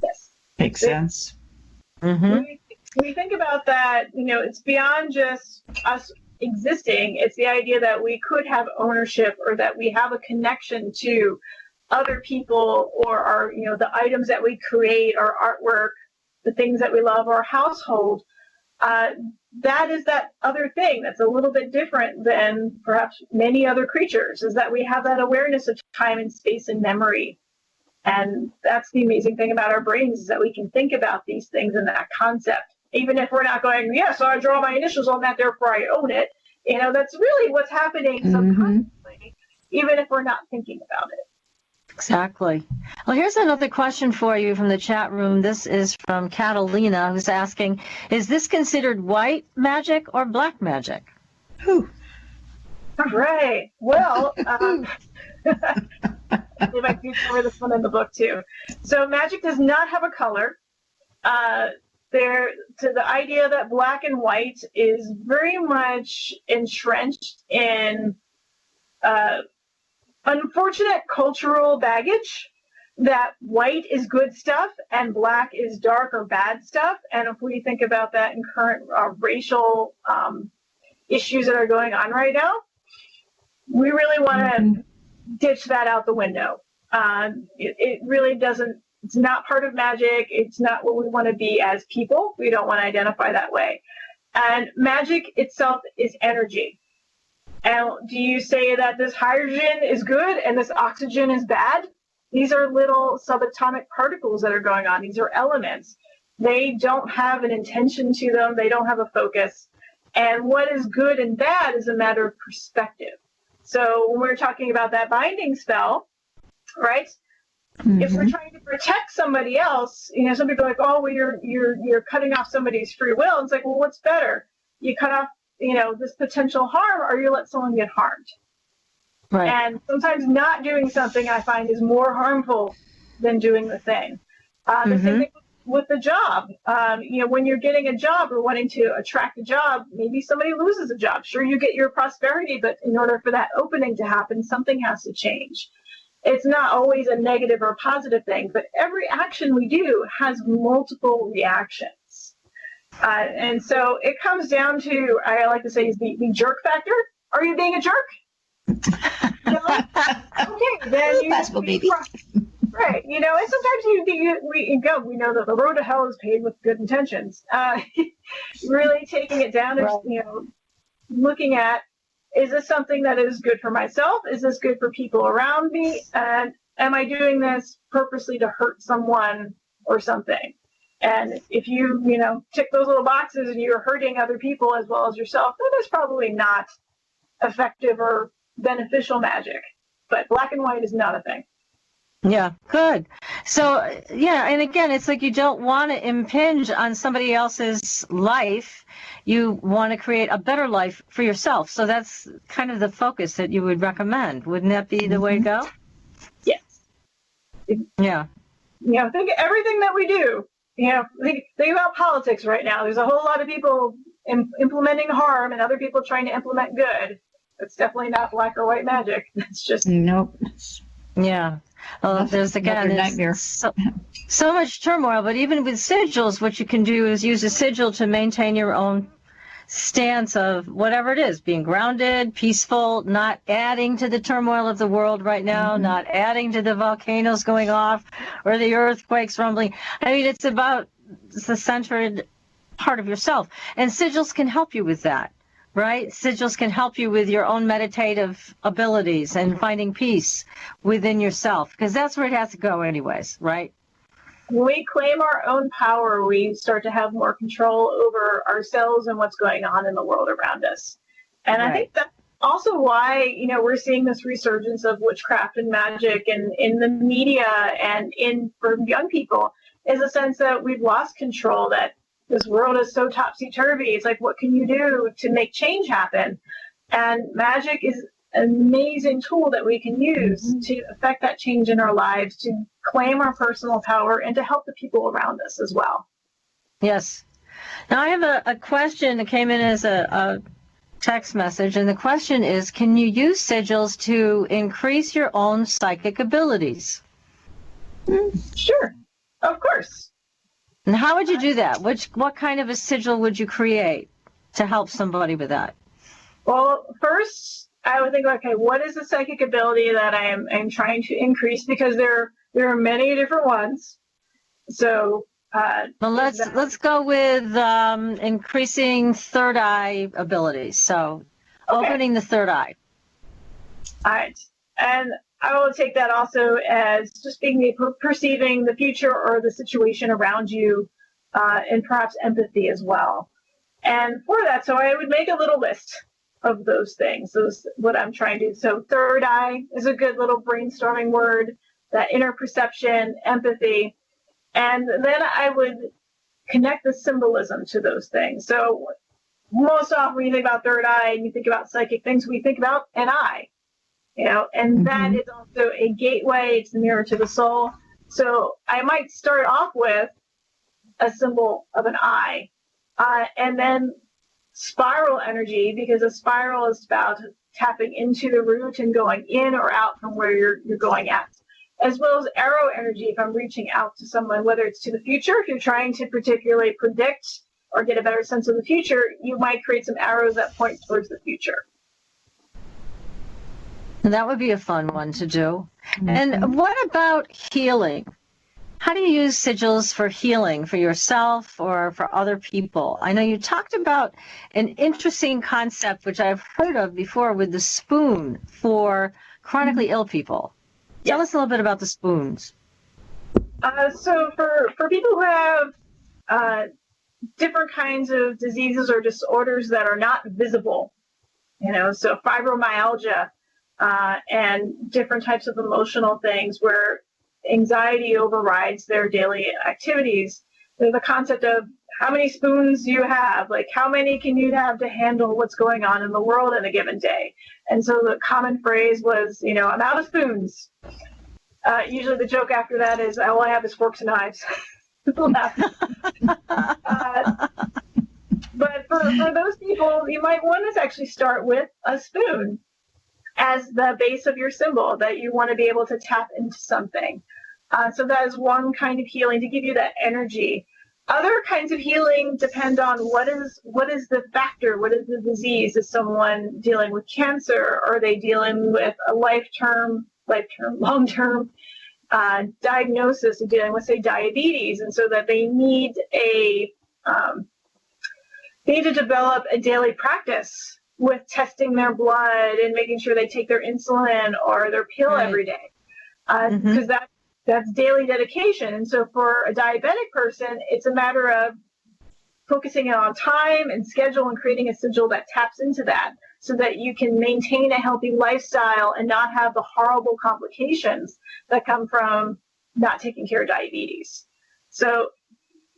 Yes. Makes sense. When we think about that, it's beyond just us existing. It's the idea that we could have ownership, or that we have a connection to other people, or our, the items that we create, our artwork, the things that we love, our household. That is that other thing that's a little bit different than perhaps many other creatures, is that we have that awareness of time and space and memory. And that's the amazing thing about our brains, is that we can think about these things in that concept, even if we're not going, so I draw my initials on that, therefore I own it. That's really what's happening subconsciously, even if we're not thinking about it. Exactly. Well, here's another question for you from the chat room. This is from Catalina, who's asking, is this considered white magic or black magic? All right. Well, I believe I do cover this one in the book too. So magic does not have a color. To the idea that black and white is very much entrenched in unfortunate cultural baggage, that white is good stuff and black is dark or bad stuff. And if we think about that in current racial issues that are going on right now, we really want to ditch that out the window. It really doesn't, it's not part of magic. It's not what we want to be as people. We don't want to identify that way. And magic itself is energy. And do you say that this hydrogen is good and this oxygen is bad? These are little subatomic particles that are going on. These are elements. They don't have an intention to them. They don't have a focus. And what is good and bad is a matter of perspective. So when we're talking about that binding spell, right? If we're trying to protect somebody else, some people are like, oh, well, you're cutting off somebody's free will. It's like, well, what's better? You cut off this potential harm, or you let someone get harmed. Right. And sometimes not doing something, I find, is more harmful than doing the thing. The same thing with the job. When you're getting a job or wanting to attract a job, maybe somebody loses a job. Sure, you get your prosperity, but in order for that opening to happen, something has to change. It's not always a negative or positive thing, but every action we do has multiple reactions. And so it comes down to, I like to say, is the jerk factor. Are you being a jerk? No? Okay, then you possible, maybe. Right. And sometimes we know that the road to hell is paved with good intentions. Really taking it down to, looking at, is this something that is good for myself? Is this good for people around me? And am I doing this purposely to hurt someone or something? And if you, tick those little boxes and you're hurting other people as well as yourself, then it's probably not effective or beneficial magic. But black and white is not a thing. Yeah, good. So, and again, it's like you don't want to impinge on somebody else's life. You want to create a better life for yourself. So that's kind of the focus that you would recommend. Wouldn't that be the way to go? Yes. Yeah. think everything that we do. Think about politics right now. There's a whole lot of people implementing harm and other people trying to implement good. It's definitely not black or white magic. It's just Nope. Yeah. Well, there's nightmare. So much turmoil, but even with sigils, what you can do is use a sigil to maintain your own stance of whatever it is, being grounded, peaceful, not adding to the turmoil of the world right now, not adding to the volcanoes going off or the earthquakes rumbling. I mean, it's about the centered part of yourself. And sigils can help you with that, right? Sigils can help you with your own meditative abilities and finding peace within yourself, because that's where it has to go anyways, right? When we claim our own power, we start to have more control over ourselves and what's going on in the world around us. And right. I think that's also why, we're seeing this resurgence of witchcraft and magic and in the media and for young people, is a sense that we've lost control, that this world is so topsy-turvy. It's like, what can you do to make change happen? And magic is an amazing tool that we can use to affect that change in our lives, to claim our personal power, and to help the people around us as well. Yes. Now I have a question that came in as a text message, and the question is, can you use sigils to increase your own psychic abilities? Sure. Of course. And how would you do that? What kind of a sigil would you create to help somebody with that? Well, first, I would think, okay, what is the psychic ability that I'm trying to increase? Because there are many different ones. So, well, let's go with increasing third eye abilities. So, opening the third eye. All right, and I will take that also as just perceiving the future or the situation around you, and perhaps empathy as well. And for that, so I would make a little list of those things. What I'm trying to do. So third eye is a good little brainstorming word, that inner perception, empathy. And then I would connect the symbolism to those things. So most often when you think about third eye and you think about psychic things, we think about an eye, and that is also a gateway. It's the mirror to the soul. So I might start off with a symbol of an eye, and then spiral energy, because a spiral is about tapping into the root and going in or out from where you're going at, as well as arrow energy if I'm reaching out to someone, whether it's to the future. If you're trying to particularly predict or get a better sense of the future, you might create some arrows that point towards the future. That would be a fun one to do. And what about healing? How do you use sigils for healing for yourself or for other people? I know you talked about an interesting concept, which I've heard of before, with the spoon for chronically ill people. Yes. Tell us a little bit about the spoons. So for people who have different kinds of diseases or disorders that are not visible, so fibromyalgia and different types of emotional things where anxiety overrides their daily activities. There's the concept of how many spoons you have, like how many can you have to handle what's going on in the world in a given day. And so the common phrase was, I'm out of spoons. Usually the joke after that is, all I have is forks and knives. But for those people, you might want to actually start with a spoon as the base of your symbol, that you want to be able to tap into something. So that is one kind of healing, to give you that energy. Other kinds of healing depend on what is the factor, what is the disease. Is someone dealing with cancer? Are they dealing with a long-term diagnosis of dealing with, say, diabetes? And so that they need to develop a daily practice with testing their blood and making sure they take their insulin or their pill every day, because that's daily dedication. And so for a diabetic person, it's a matter of focusing on time and schedule and creating a sigil that taps into that, so that you can maintain a healthy lifestyle and not have the horrible complications that come from not taking care of diabetes. So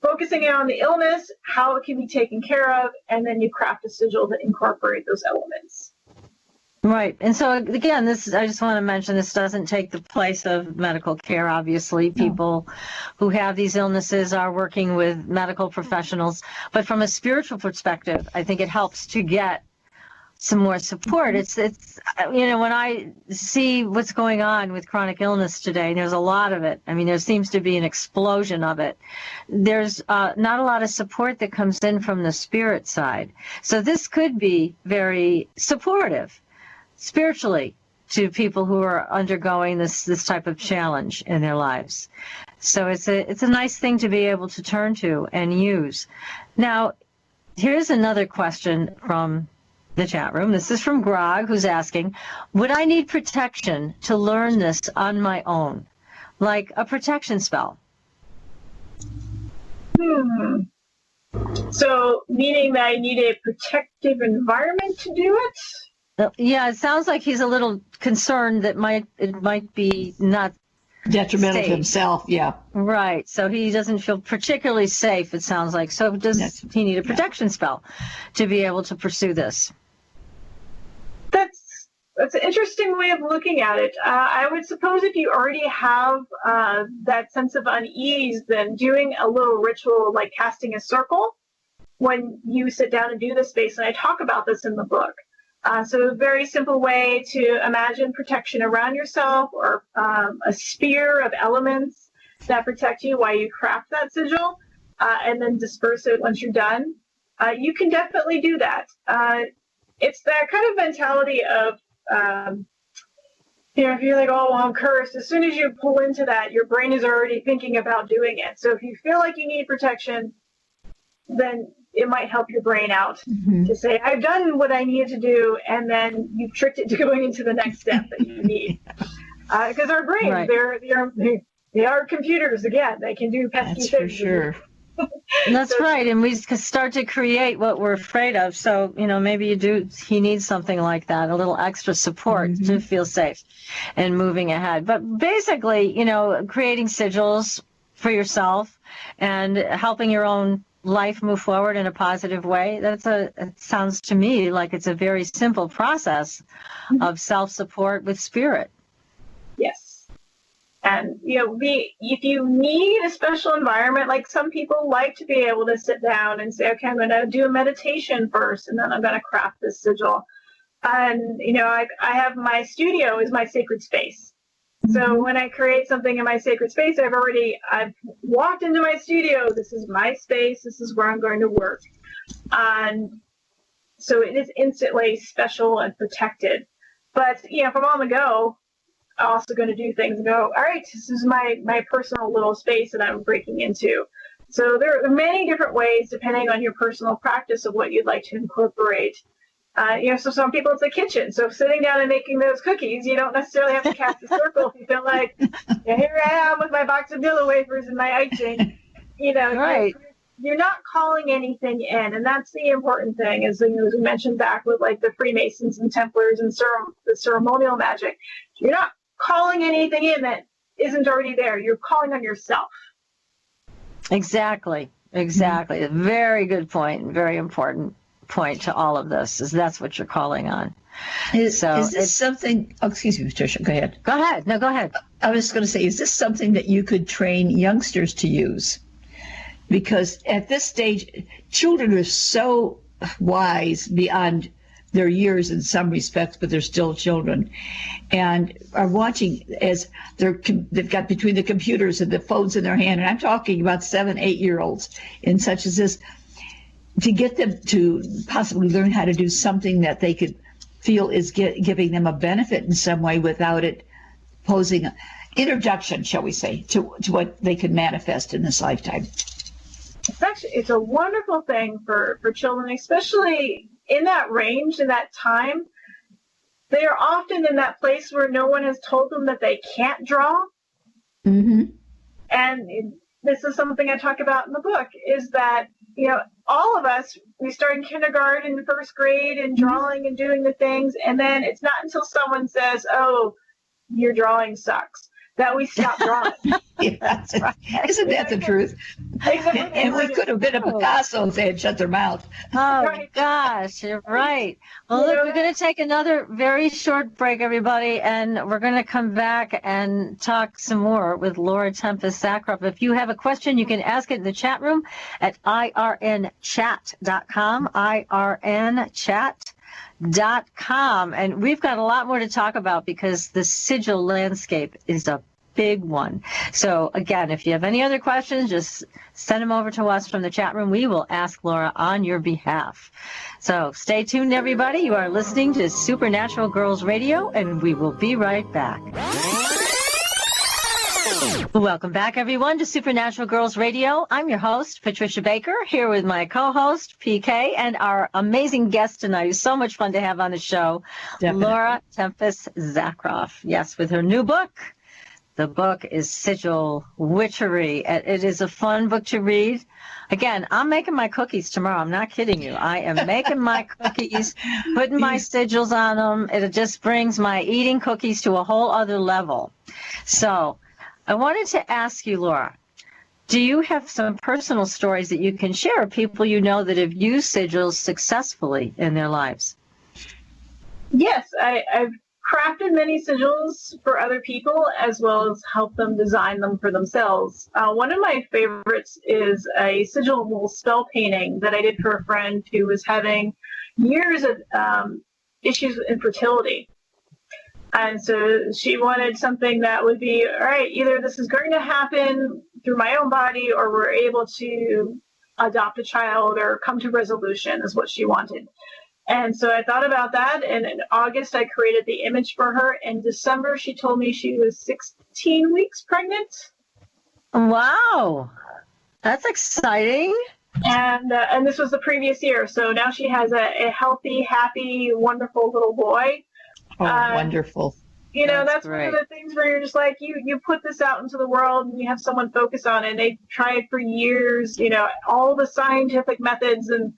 focusing on the illness, how it can be taken care of, and then you craft a sigil that incorporate those elements. Right. And so, again, I just want to mention, this doesn't take the place of medical care, obviously. People who have these illnesses are working with medical professionals. But from a spiritual perspective, I think it helps to get some more support. It's when I see what's going on with chronic illness today, and there's a lot of it. I mean, there seems to be an explosion of it. There's not a lot of support that comes in from the spirit side. So this could be very supportive spiritually to people who are undergoing this type of challenge in their lives. So it's a nice thing to be able to turn to and use. Now, here's another question from the chat room. This is from Grog, who's asking, would I need protection to learn this on my own, like a protection spell? So, meaning that I need a protective environment to do it? Yeah, it sounds like he's a little concerned that it might be not detrimental safe to himself. Yeah. Right. So he doesn't feel particularly safe, it sounds like. So does he need a protection spell to be able to pursue this? That's an interesting way of looking at it. I would suppose if you already have that sense of unease, then doing a little ritual like casting a circle when you sit down and do this space, and I talk about this in the book. So a very simple way to imagine protection around yourself, or a sphere of elements that protect you while you craft that sigil, and then disperse it once you're done. You can definitely do that. It's that kind of mentality of, if you're like, oh, well, I'm cursed. As soon as you pull into that, your brain is already thinking about doing it. So if you feel like you need protection, then it might help your brain out to say, I've done what I needed to do, and then you've tricked it to going into the next step that you need. Because our brains, they are computers, again. They can do pesky things. That's for sure. That's right, and we start to create what we're afraid of. So, maybe he needs something like that, a little extra support to feel safe and moving ahead. But basically, creating sigils for yourself and helping your own life move forward in a positive way, it sounds to me like it's a very simple process of self-support with spirit. Yes. And, if you need a special environment, like some people like to be able to sit down and say, okay, I'm going to do a meditation first, and then I'm going to craft this sigil. And, I have my studio is my sacred space. So when I create something in my sacred space, I've walked into my studio. This is my space. This is where I'm going to work. And so it is instantly special and protected. But, if I'm on the go, I'm also going to do things and go, all right, this is my personal little space that I'm breaking into. So there are many different ways, depending on your personal practice of what you'd like to incorporate. So some people it's the kitchen. So sitting down and making those cookies, you don't necessarily have to cast a circle. If you feel like, here I am with my box of Dilla wafers and my icing, Right. You're not calling anything in. And that's the important thing, is, as we mentioned back with like the Freemasons and Templars and the ceremonial magic, you're not calling anything in that isn't already there. You're calling on yourself. Exactly. A very good point, very important point to all of this, is that's what you're calling on. Is this something, excuse me, Patricia, go ahead. Go ahead. No, go ahead. I was going to say, is this something that you could train youngsters to use? Because at this stage, children are so wise beyond their years in some respects, but they're still children, and are watching as they've got between the computers and the phones in their hand. And I'm talking about 7-8-year-olds and such as this, to get them to possibly learn how to do something that they could feel is giving them a benefit in some way without it posing an introduction, shall we say, to what they could manifest in this lifetime. It's a wonderful thing for children, especially in that range, in that time. They are often in that place where no one has told them that they can't draw. And this is something I talk about in the book, is that, all of us, we start in kindergarten, first grade, and drawing and doing the things. And then it's not until someone says, oh, your drawing sucks, that we stop drawing. Yeah, that's right. Isn't that the truth? Exactly. And we could have been a Picasso if they had shut their mouth. Oh, Right. gosh, you're right. Well, look, we're going to take another very short break, everybody, and we're going to come back and talk some more with Laura Tempest Zakroff. If you have a question, you can ask it in the chat room at irnchat.com, irnchat.com. And we've got a lot more to talk about because the sigil landscape is a big one. So again, if you have any other questions, just send them over to us from the chat room. We will ask Laura on your behalf. So stay tuned, everybody. You are listening to Supernatural Girls Radio, and we will be right back. Welcome back, everyone, to Supernatural Girls Radio. I'm your host, Patricia Baker, here with my co-host, PK, and our amazing guest tonight, who's so much fun to have on the show, Definitely. Laura Tempest Zakroff. Yes, with her new book. The book is Sigil Witchery. It is a fun book to read. Again, I'm making my cookies tomorrow. I'm not kidding you. I am making my cookies, putting my sigils on them. It just brings my eating cookies to a whole other level. So I wanted to ask you, Laura, do you have some personal stories that you can share with people you know that have used sigils successfully in their lives? Yes, I've crafted many sigils for other people as well as helped them design them for themselves. One of my favorites is a sigil spell painting that I did for a friend who was having years of issues with infertility. And so she wanted something that would be, all right, either this is going to happen through my own body or we're able to adopt a child or come to resolution is what she wanted. And so I thought about that, and in August I created the image for her. In December she told me she was 16 weeks pregnant. Wow, that's exciting. And this was the previous year, so now she has a healthy, happy, wonderful little boy. Oh, wonderful. You know, that's great. one of the things where you're just like, you put this out into the world and you have someone focus on it. And they tried for years, you know, all the scientific methods and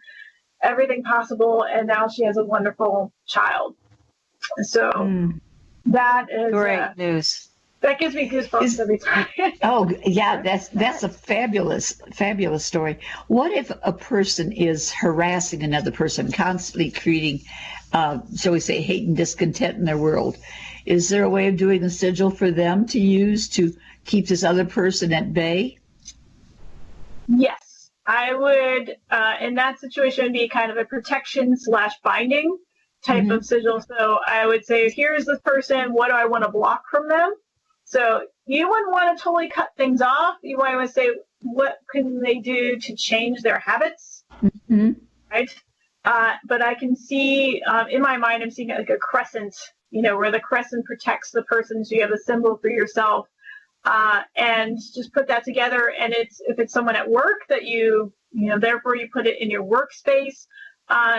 everything possible, and now she has a wonderful child. So that is great news. That gives me goosebumps every time. Oh, yeah, that's a fabulous story. What if a person is harassing another person, constantly creating, shall we say, hate and discontent in their world? Is there a way of doing the sigil for them to use to keep this other person at bay? Yes. I would, in that situation, be kind of a protection / binding type of sigil. So I would say, here's this person. What do I want to block from them? So you wouldn't want to totally cut things off. You want to say, what can they do to change their habits? Right? But I can see, in my mind, I'm seeing like a crescent, you know, where the crescent protects the person. So you have a symbol for yourself. And just put that together. And if it's someone at work that you know, therefore you put it in your workspace.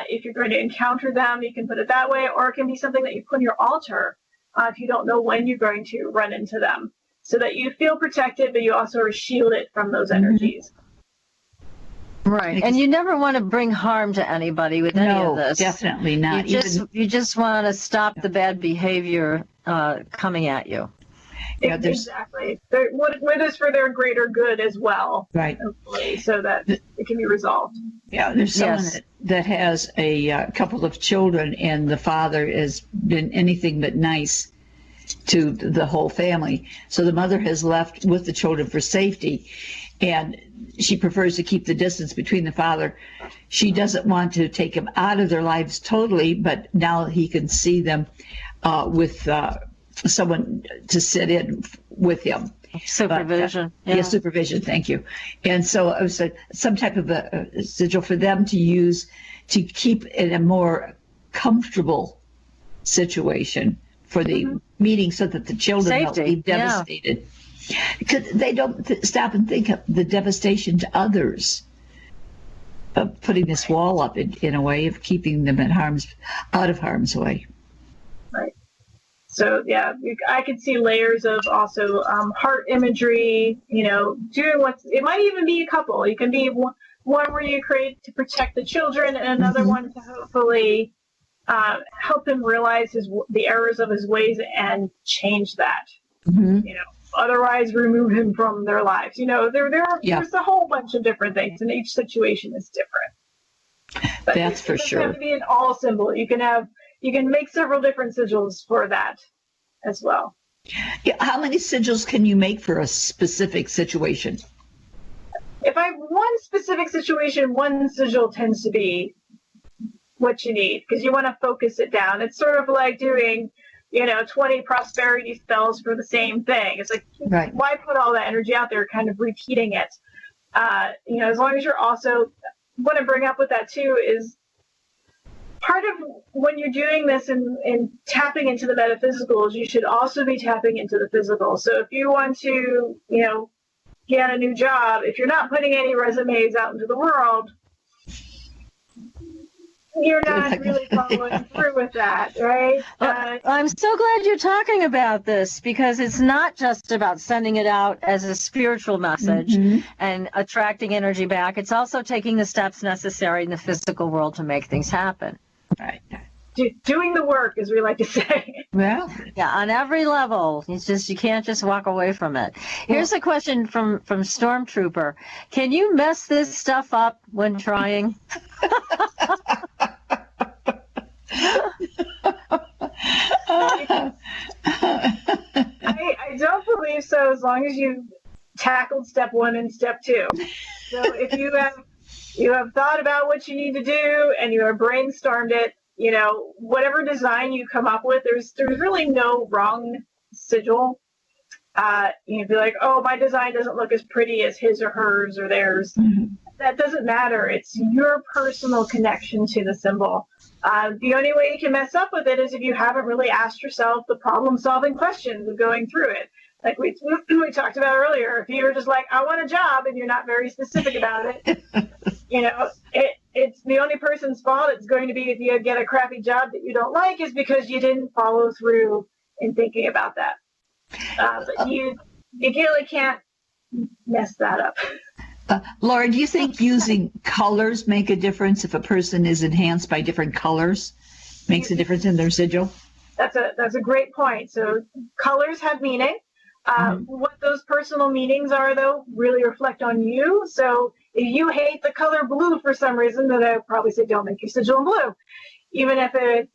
If you're going to encounter them, you can put it that way, or it can be something that you put on your altar if you don't know when you're going to run into them, so that you feel protected, but you also are shielded from those energies. Right. And you never want to bring harm to anybody with any of this. No, definitely not. You just want to stop the bad behavior coming at you. Yeah, exactly. What is for their greater good as well, right? Hopefully, so that it can be resolved. Yeah, there's someone that has a couple of children, and the father has been anything but nice to the whole family. So the mother has left with the children for safety, and she prefers to keep the distance between the father. She doesn't want to take him out of their lives totally, but now he can see them with someone to sit in with him. Supervision. Yeah, supervision. Thank you. And so it was some type of a sigil for them to use to keep in a more comfortable situation for the meeting, so that the children don't be devastated. Because they don't stop and think of the devastation to others of putting this wall up in a way of keeping them out of harm's way. Right. So yeah, I could see layers of also heart imagery, you know, doing it might even be a couple. It can be one where you create to protect the children, and another one to hopefully help him realize the errors of his ways and change that. You know, otherwise remove him from their lives. There's a whole bunch of different things, and each situation is different. But That's for sure. It doesn't have to be an all symbol. You can make several different sigils for that as well. Yeah, how many sigils can you make for a specific situation? If I have one specific situation, one sigil tends to be what you need, because you want to focus it down. It's sort of like doing 20 prosperity spells for the same thing. It's like, right. Why put all that energy out there kind of repeating it? As long as you're also, what I bring up with that too is part of when you're doing this and tapping into the metaphysicals, you should also be tapping into the physical. So if you want to, get a new job, if you're not putting any resumes out into the world, you're not really following through with that, right? I'm so glad you're talking about this, because it's not just about sending it out as a spiritual message and attracting energy back. It's also taking the steps necessary in the physical world to make things happen. Right. Doing the work, as we like to say. Well, yeah, on every level. It's just, you can't just walk away from it. Here's a question from Stormtrooper. Can you mess this stuff up when trying? I don't believe so, as long as you've tackled step 1 and step 2. So if you have thought about what you need to do and you have brainstormed it, whatever design you come up with, there's really no wrong sigil. You'd be like, oh, my design doesn't look as pretty as his or hers or theirs. That doesn't matter. It's your personal connection to the symbol. The only way you can mess up with it is if you haven't really asked yourself the problem-solving questions of going through it. Like we talked about earlier, if you're just like, I want a job, and you're not very specific about it, it's the only person's fault it's going to be if you get a crappy job that you don't like is because you didn't follow through in thinking about that. But you really can't mess that up. Laura, do you think using colors make a difference? If a person is enhanced by different colors, makes a difference in their sigil? That's a great point. So colors have meaning. What those personal meanings are, though, really reflect on you. So if you hate the color blue for some reason, then I would probably say don't make your sigil in blue. Even if it,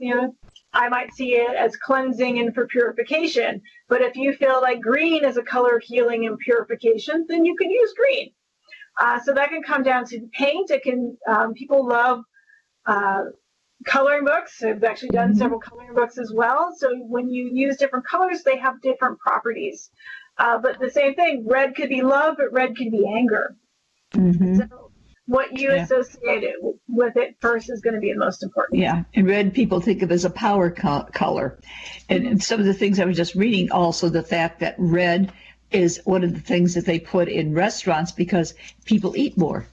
I might see it as cleansing and for purification. But if you feel like green is a color of healing and purification, then you can use green. So that can come down to paint. It can, people love coloring books. I've actually done several coloring books as well. So when you use different colors, they have different properties. But the same thing, red could be love, but red could be anger. So what you associate it with it first is going to be the most important. Yeah, and red people think of as a power color. And some of the things I was just reading, also the fact that red is one of the things that they put in restaurants because people eat more.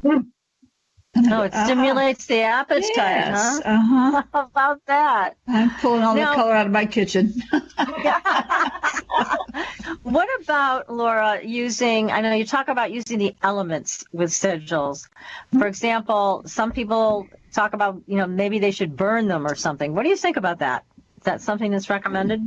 Oh, it stimulates the appetite, yes, huh? How about that? I'm pulling all the color out of my kitchen. What about, Laura, I know you talk about using the elements with sigils. For example, some people talk about, maybe they should burn them or something. What do you think about that? Is that something that's recommended?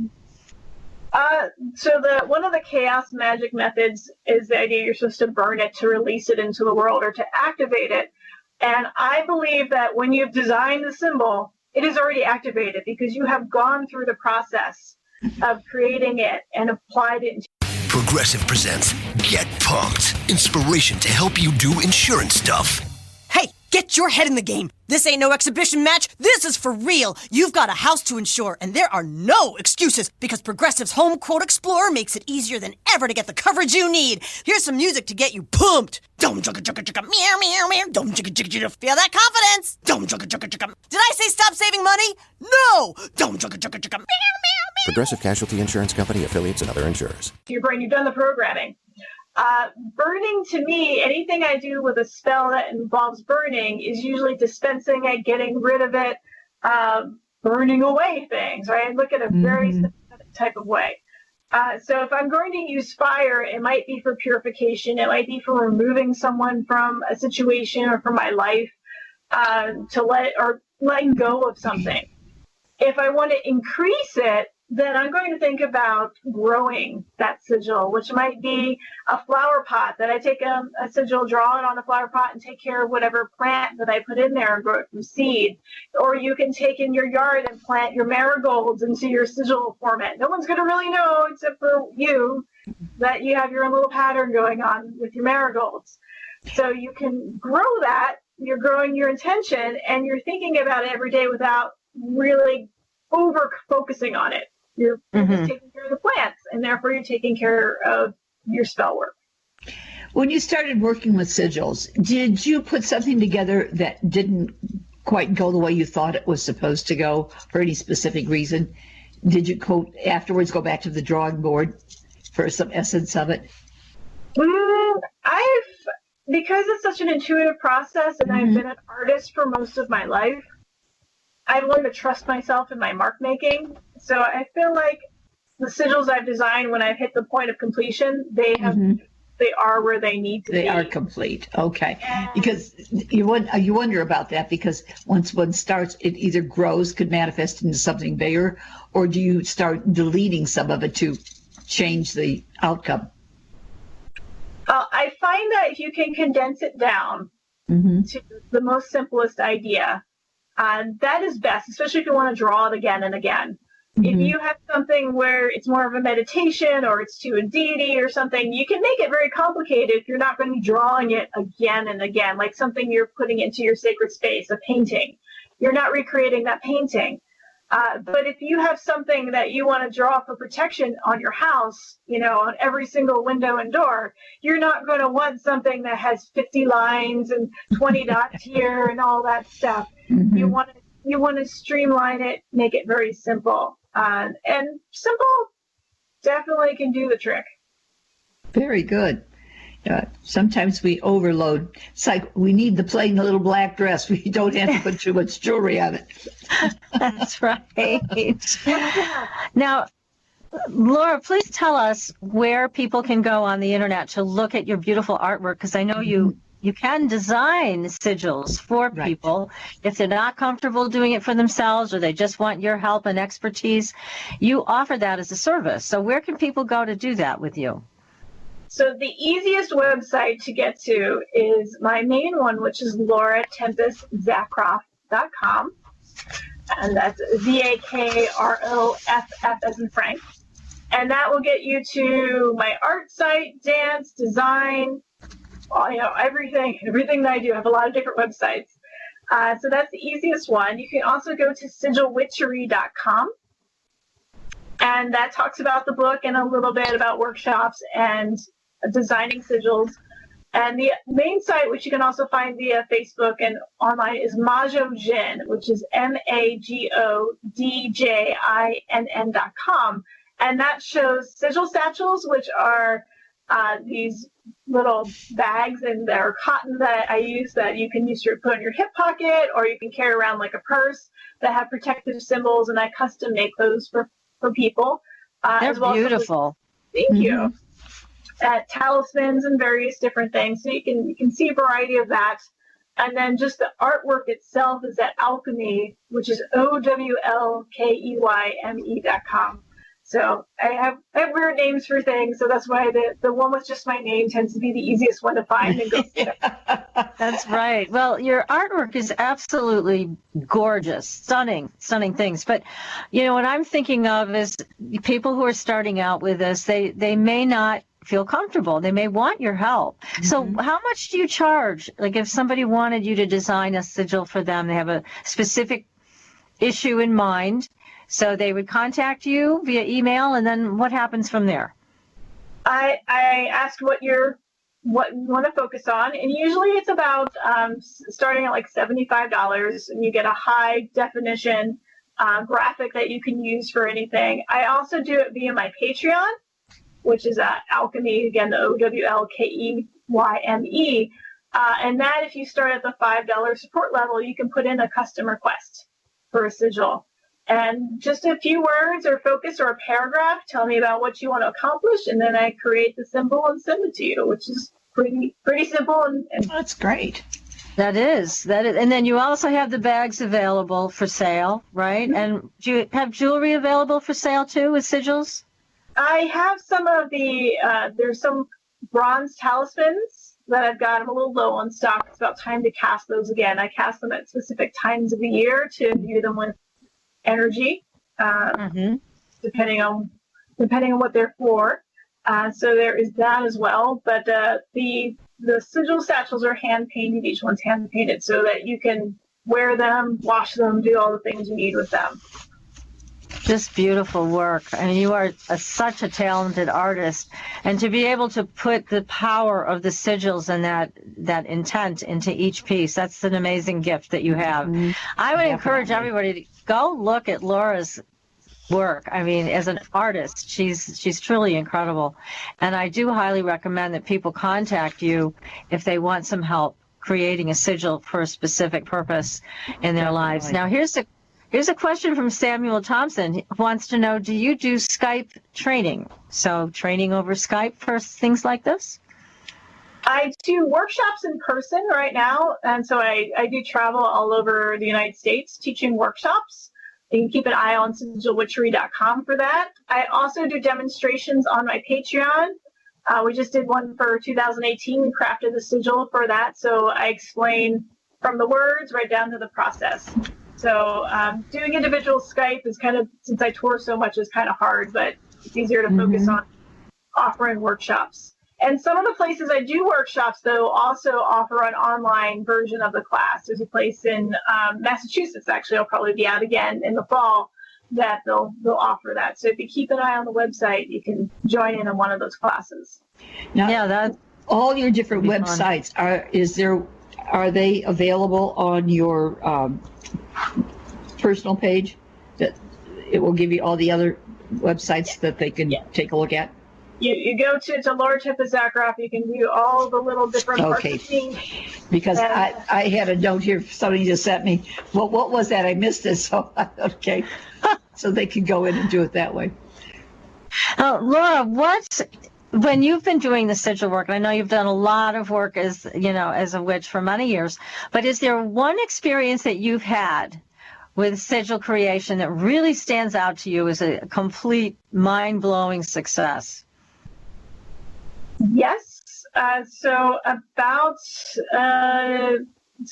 So one of the chaos magic methods is the idea you're supposed to burn it to release it into the world or to activate it. And I believe that when you've designed the symbol, it is already activated because you have gone through the process of creating it and applied it. Progressive presents Get Pumped. Inspiration to help you do insurance stuff. Hey, get your head in the game. This ain't no exhibition match. This is for real. You've got a house to insure, and there are no excuses because Progressive's Home Quote Explorer makes it easier than ever to get the coverage you need. Here's some music to get you pumped. Dum chugga chugga chugga meow meow meow. Dum chugga chugga chugga. Feel that confidence? Dum chugga chugga chugga. Did I say stop saving money? No. Dum chugga chugga chugga meow meow meow. Progressive Casualty Insurance Company, affiliates, and other insurers. Your brain, you've done the programming. Burning, to me, anything I do with a spell that involves burning is usually dispensing it, getting rid of it, burning away things, right? I look at a very specific type of way. So if I'm going to use fire, it might be for purification. It might be for removing someone from a situation or from my life, to letting go of something. If I want to increase it, then I'm going to think about growing that sigil, which might be a flower pot that I take a sigil, draw it on a flower pot, and take care of whatever plant that I put in there and grow it from seed. Or you can take in your yard and plant your marigolds into your sigil format. No one's going to really know except for you that you have your own little pattern going on with your marigolds. So you can grow that. You're growing your intention, and you're thinking about it every day without really over focusing on it. You're just taking care of the plants, and therefore you're taking care of your spell work. When you started working with sigils, did you put something together that didn't quite go the way you thought it was supposed to go for any specific reason? Did you afterwards go back to the drawing board for some essence of it? Because it's such an intuitive process, and I've been an artist for most of my life, I've learned to trust myself in my mark making. So I feel like the sigils I've designed, when I've hit the point of completion, they are where they need to be. They are complete. Okay. Because you wonder about that, because once one starts, it either grows, could manifest into something bigger, or do you start deleting some of it to change the outcome? I find that if you can condense it down to the most simplest idea, that is best, especially if you want to draw it again and again. If you have something where it's more of a meditation, or it's to a deity or something, you can make it very complicated if you're not going to be drawing it again and again, like something you're putting into your sacred space, a painting. You're not recreating that painting. But if you have something that you want to draw for protection on your house, on every single window and door, you're not going to want something that has 50 lines and 20 dots here and all that stuff. You want to streamline it, make it very simple. And simple definitely can do the trick. Very good. Sometimes we overload. It's like we need the plain little black dress. We don't have to put too much jewelry on it. That's right. Now, Laura, please tell us where people can go on the internet to look at your beautiful artwork, because I know you can design sigils for people if they're not comfortable doing it for themselves, or they just want your help and expertise. You offer that as a service. So where can people go to do that with you? So the easiest website to get to is my main one, which is Laura Tempest Zakroff.com. And that's Zakroff as in Frank. And that will get you to my art site, dance, design, everything that I do. I have a lot of different websites. So that's the easiest one. You can also go to SIGILWitchery.com. And that talks about the book and a little bit about workshops and designing sigils. And the main site, which you can also find via Facebook and online, is Majojin, which is MAGODJINN.com. And that shows sigil satchels, which are these little bags, and they're cotton that I use that you can use to put in your hip pocket, or you can carry around like a purse, that have protective symbols, and I custom make those for people. They're as well beautiful. Thank you. Talismans and various different things. So you can see a variety of that. And then just the artwork itself is at Alchemy, which is OWLKEYME.com. So I have weird names for things, so that's why the one with just my name tends to be the easiest one to find and go get it. That's right. Well, your artwork is absolutely gorgeous, stunning things. But, what I'm thinking of is people who are starting out with this, they may not feel comfortable. They may want your help. So how much do you charge? Like if somebody wanted you to design a sigil for them, they have a specific issue in mind. So they would contact you via email, and then what happens from there? I ask what you want to focus on, and usually it's about starting at like $75, and you get a high definition graphic that you can use for anything. I also do it via my Patreon, which is Alchemy, again, the OWLKEYME. And that, if you start at the $5 support level, you can put in a custom request for a sigil. And just a few words or focus or a paragraph, tell me about what you want to accomplish, and then I create the symbol and send it to you, which is pretty simple. And that's great. That is. And then you also have the bags available for sale, right? And do you have jewelry available for sale too with sigils? I have some of the, there's some bronze talismans that I've got. I'm a little low on stock. It's about time to cast those again. I cast them at specific times of the year to imbue them with energy, depending on what they're for. So there is that as well. But the sigil satchels are hand painted. Each one's hand painted so that you can wear them, wash them, do all the things you need with them. Just beautiful work. I mean, you are such a talented artist, and to be able to put the power of the sigils and that intent into each piece, that's an amazing gift that you have. I would encourage everybody to go look at Laura's work. I mean, as an artist, she's truly incredible, and I do highly recommend that people contact you if they want some help creating a sigil for a specific purpose in their lives. Now, here's a question from Samuel Thompson. He wants to know, do you do Skype training? So training over Skype for things like this? I do workshops in person right now, and so I do travel all over the United States teaching workshops. You can keep an eye on SIGILWitchery.com for that. I also do demonstrations on my Patreon. We just did one for 2018. We crafted the sigil for that, so I explain from the words right down to the process. So doing individual Skype is kind of, since I tour so much, is kind of hard, but it's easier to focus on offering workshops. And some of the places I do workshops, though, also offer an online version of the class. There's a place in Massachusetts, actually, I'll probably be out again in the fall, that they'll offer that. So if you keep an eye on the website, you can join in on one of those classes. Now, all your different websites, are they available on your personal page? That it will give you all the other websites that they can take a look at? You go to Laura Tempest Zakroff, you can view all the little different parts of things. Because I had a note here, somebody just sent me, well, what was that? I missed it. So, okay. So they can go in and do it that way. Laura, when you've been doing the sigil work, and I know you've done a lot of work as a witch for many years, but is there one experience that you've had with sigil creation that really stands out to you as a complete mind-blowing success? Yes. So about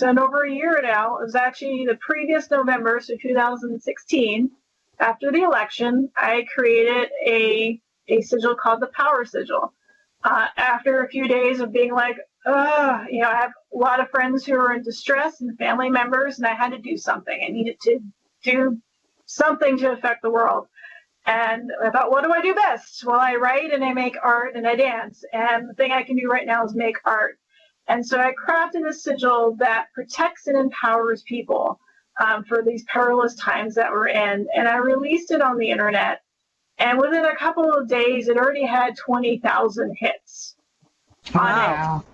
over a year now, it was actually the previous November, so 2016, after the election, I created a sigil called the Power Sigil. After a few days of being like, I have a lot of friends who are in distress and family members, and I had to do something. I needed to do something to affect the world. And I thought, what do I do best? Well, I write and I make art and I dance. And the thing I can do right now is make art. And so I crafted a sigil that protects and empowers people for these perilous times that we're in. And I released it on the internet. And within a couple of days, it already had 20,000 hits on it.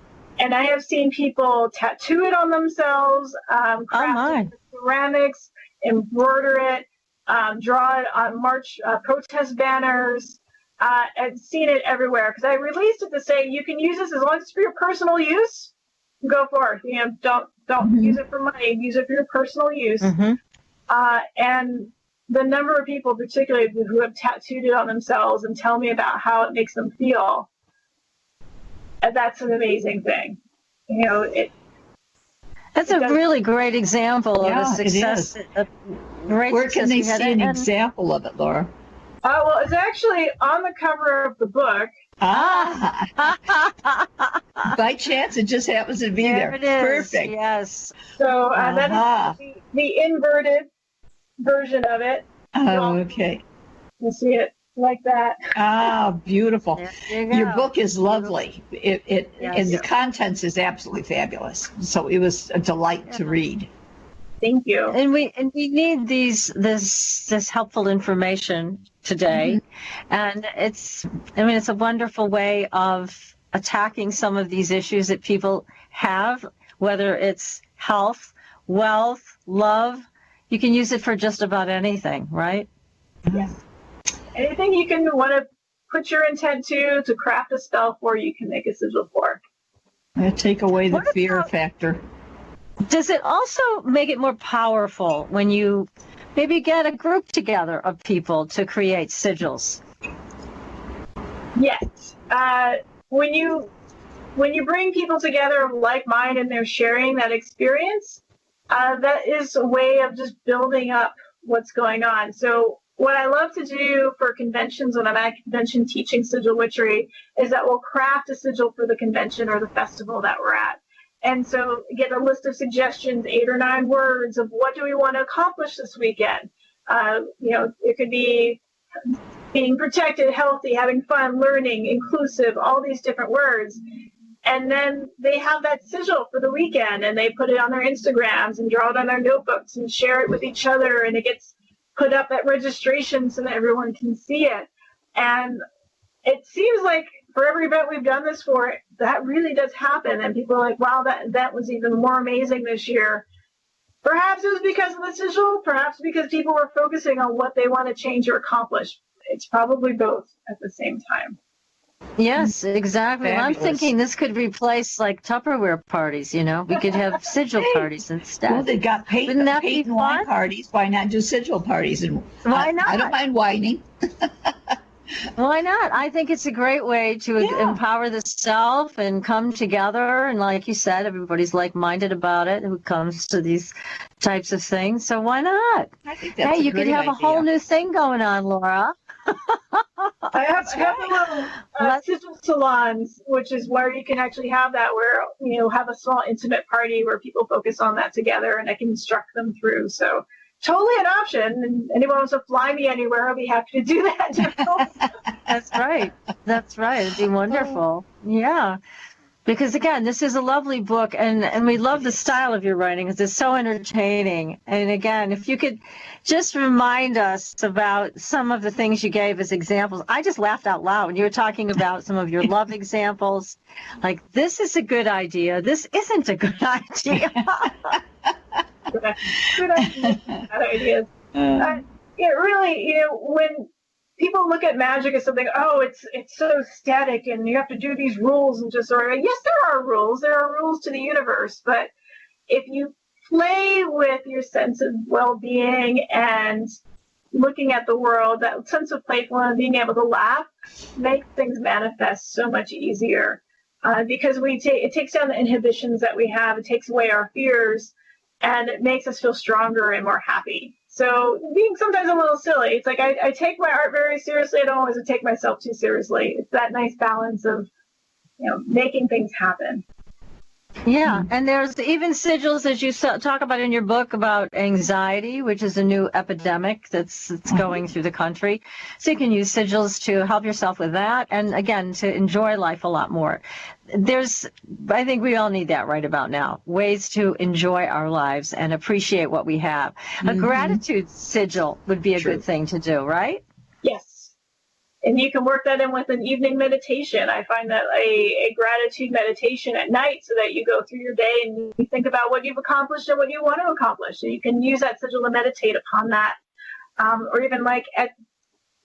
And I have seen people tattoo it on themselves, craft it with ceramics, embroider it, draw it on March protest banners, and seen it everywhere. Because I released it to say you can use this as long as it's for your personal use. Go for it. Don't use it for money. Use it for your personal use. And the number of people, particularly who have tattooed it on themselves and tell me about how it makes them feel, that's an amazing thing. That's a really great example of a success. Where can they see an example of it, Laura? Well, it's actually on the cover of the book. By chance, it just happens to be there. It is. Perfect. Yes. So that is the inverted version of it. Oh, okay. You see it like that. Beautiful. Your book is lovely. Yes. And the contents is absolutely fabulous. So it was a delight to read. Thank you. And we need this helpful information today, and it's a wonderful way of attacking some of these issues that people have, whether it's health, wealth, love. You can use it for just about anything, right? Yes. Anything you can want to put your intent to craft a spell for, you can make a sigil for. Take away the fear factor. Does it also make it more powerful when you maybe get a group together of people to create sigils? Yes. When you bring people together of like mind and they're sharing that experience, that is a way of just building up what's going on. So what I love to do for conventions when I'm at a convention teaching sigil witchery is that we'll craft a sigil for the convention or the festival that we're at. And so get a list of suggestions, 8 or 9 words of what do we want to accomplish this weekend. It could be being protected, healthy, having fun, learning, inclusive, all these different words. And then they have that sigil for the weekend and they put it on their Instagrams and draw it on their notebooks and share it with each other. And it gets put up at registration so that everyone can see it. And it seems like for every event we've done this for, that really does happen. And people are like, wow, that event was even more amazing this year. Perhaps it was because of the sigil, perhaps because people were focusing on what they want to change or accomplish. It's probably both at the same time. Yes, exactly. Fabulous. I'm thinking this could replace like Tupperware parties, We could have sigil parties instead. Well, they got paint Wouldn't that be and wine fun? parties. Why not do sigil parties? And Why not? I don't mind whining. Why not? I think it's a great way to empower the self and come together. And like you said, everybody's like-minded about it who comes to these types of things. So why not? I think that's You could have a whole new thing going on, Laura. I have the little sigil salons, which is where you can actually have that, where have a small intimate party where people focus on that together, and I can instruct them through. So totally an option. And anyone wants to fly me anywhere, I'll be happy to do that. That's right. That's right. It'd be wonderful. Yeah. Because again, this is a lovely book, and we love the style of your writing because it's so entertaining. And again, if you could just remind us about some of the things you gave as examples. I just laughed out loud when you were talking about some of your love examples. Like, this is a good idea. This isn't a good idea. Good ideas. It really, when people look at magic as something, it's so static and you have to do these rules and just sort of, yes, there are rules. There are rules to the universe. But if you play with your sense of well-being and looking at the world, that sense of playfulness, being able to laugh, makes things manifest so much easier. Because it takes down the inhibitions that we have. It takes away our fears. And it makes us feel stronger and more happy. So being sometimes a little silly, it's like I take my art very seriously. I don't always take myself too seriously. It's that nice balance of, making things happen. Yeah, and there's even sigils, as you talk about in your book, about anxiety, which is a new epidemic that's going through the country. So you can use sigils to help yourself with that, and again, to enjoy life a lot more. I think we all need that right about now, ways to enjoy our lives and appreciate what we have. A gratitude sigil would be a good thing to do, right? Yes. And you can work that in with an evening meditation. I find that a gratitude meditation at night, so that you go through your day and you think about what you've accomplished and what you want to accomplish. So you can use that sigil to meditate upon that. Or even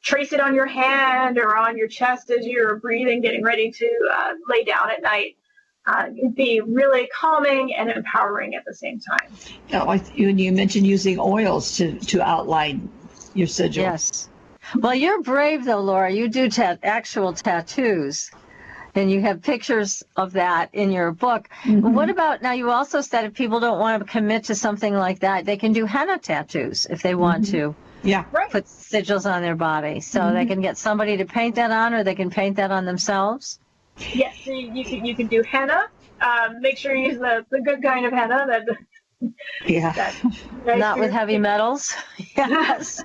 trace it on your hand or on your chest as you're breathing, getting ready to lay down at night. It'd be really calming and empowering at the same time. You mentioned using oils to outline your sigil. Yes. Well, you're brave, though, Laura. You do actual tattoos, and you have pictures of that in your book. What about, now you also said if people don't want to commit to something like that, they can do henna tattoos if they want to. Yeah. Right. Put sigils on their body. So they can get somebody to paint that on, or they can paint that on themselves. Yes, so you can do henna. Make sure you use the good kind of henna. Not with heavy metals. Yes.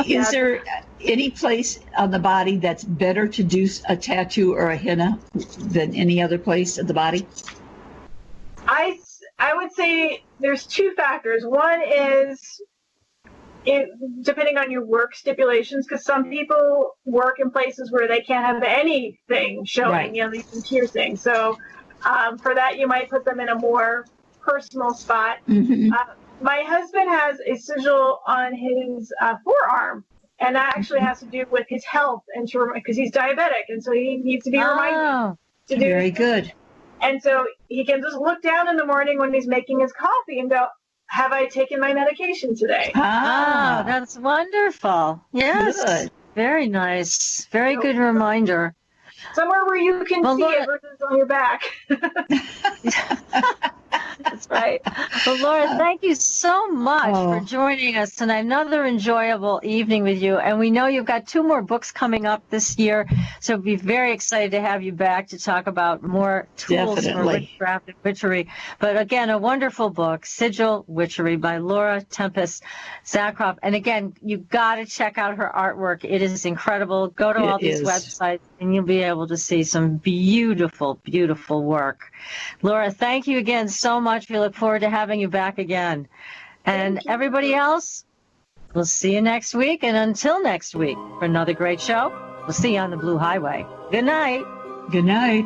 Is there any place on the body that's better to do a tattoo or a henna than any other place of the body? I would say there's 2 factors. One is depending on your work stipulations, because some people work in places where they can't have anything showing, even piercing. So for that, you might put them in a more personal spot. My husband has a sigil on his forearm, and that actually has to do with his health, and because he's diabetic, and so he needs to be reminded to do. Very good. And so he can just look down in the morning when he's making his coffee and go, have I taken my medication today? Ah, that's wonderful. Yes. Good. Very nice. Very good reminder. Somewhere where you can see Laura, it versus on your back. That's right. Well, Laura, thank you so much for joining us tonight. Another enjoyable evening with you. And we know you've got 2 more books coming up this year. So we'll be very excited to have you back to talk about more tools for witchcraft and witchery. But again, a wonderful book, Sigil Witchery by Laura Tempest Zakroff. And again, you've got to check out her artwork. It is incredible. Go to all these websites and you'll be able to see some beautiful, beautiful work. Laura, thank you again so much. We look forward to having you back again. And everybody else, we'll see you next week. And until next week, for another great show, we'll see you on the Blue Highway. Good night. Good night.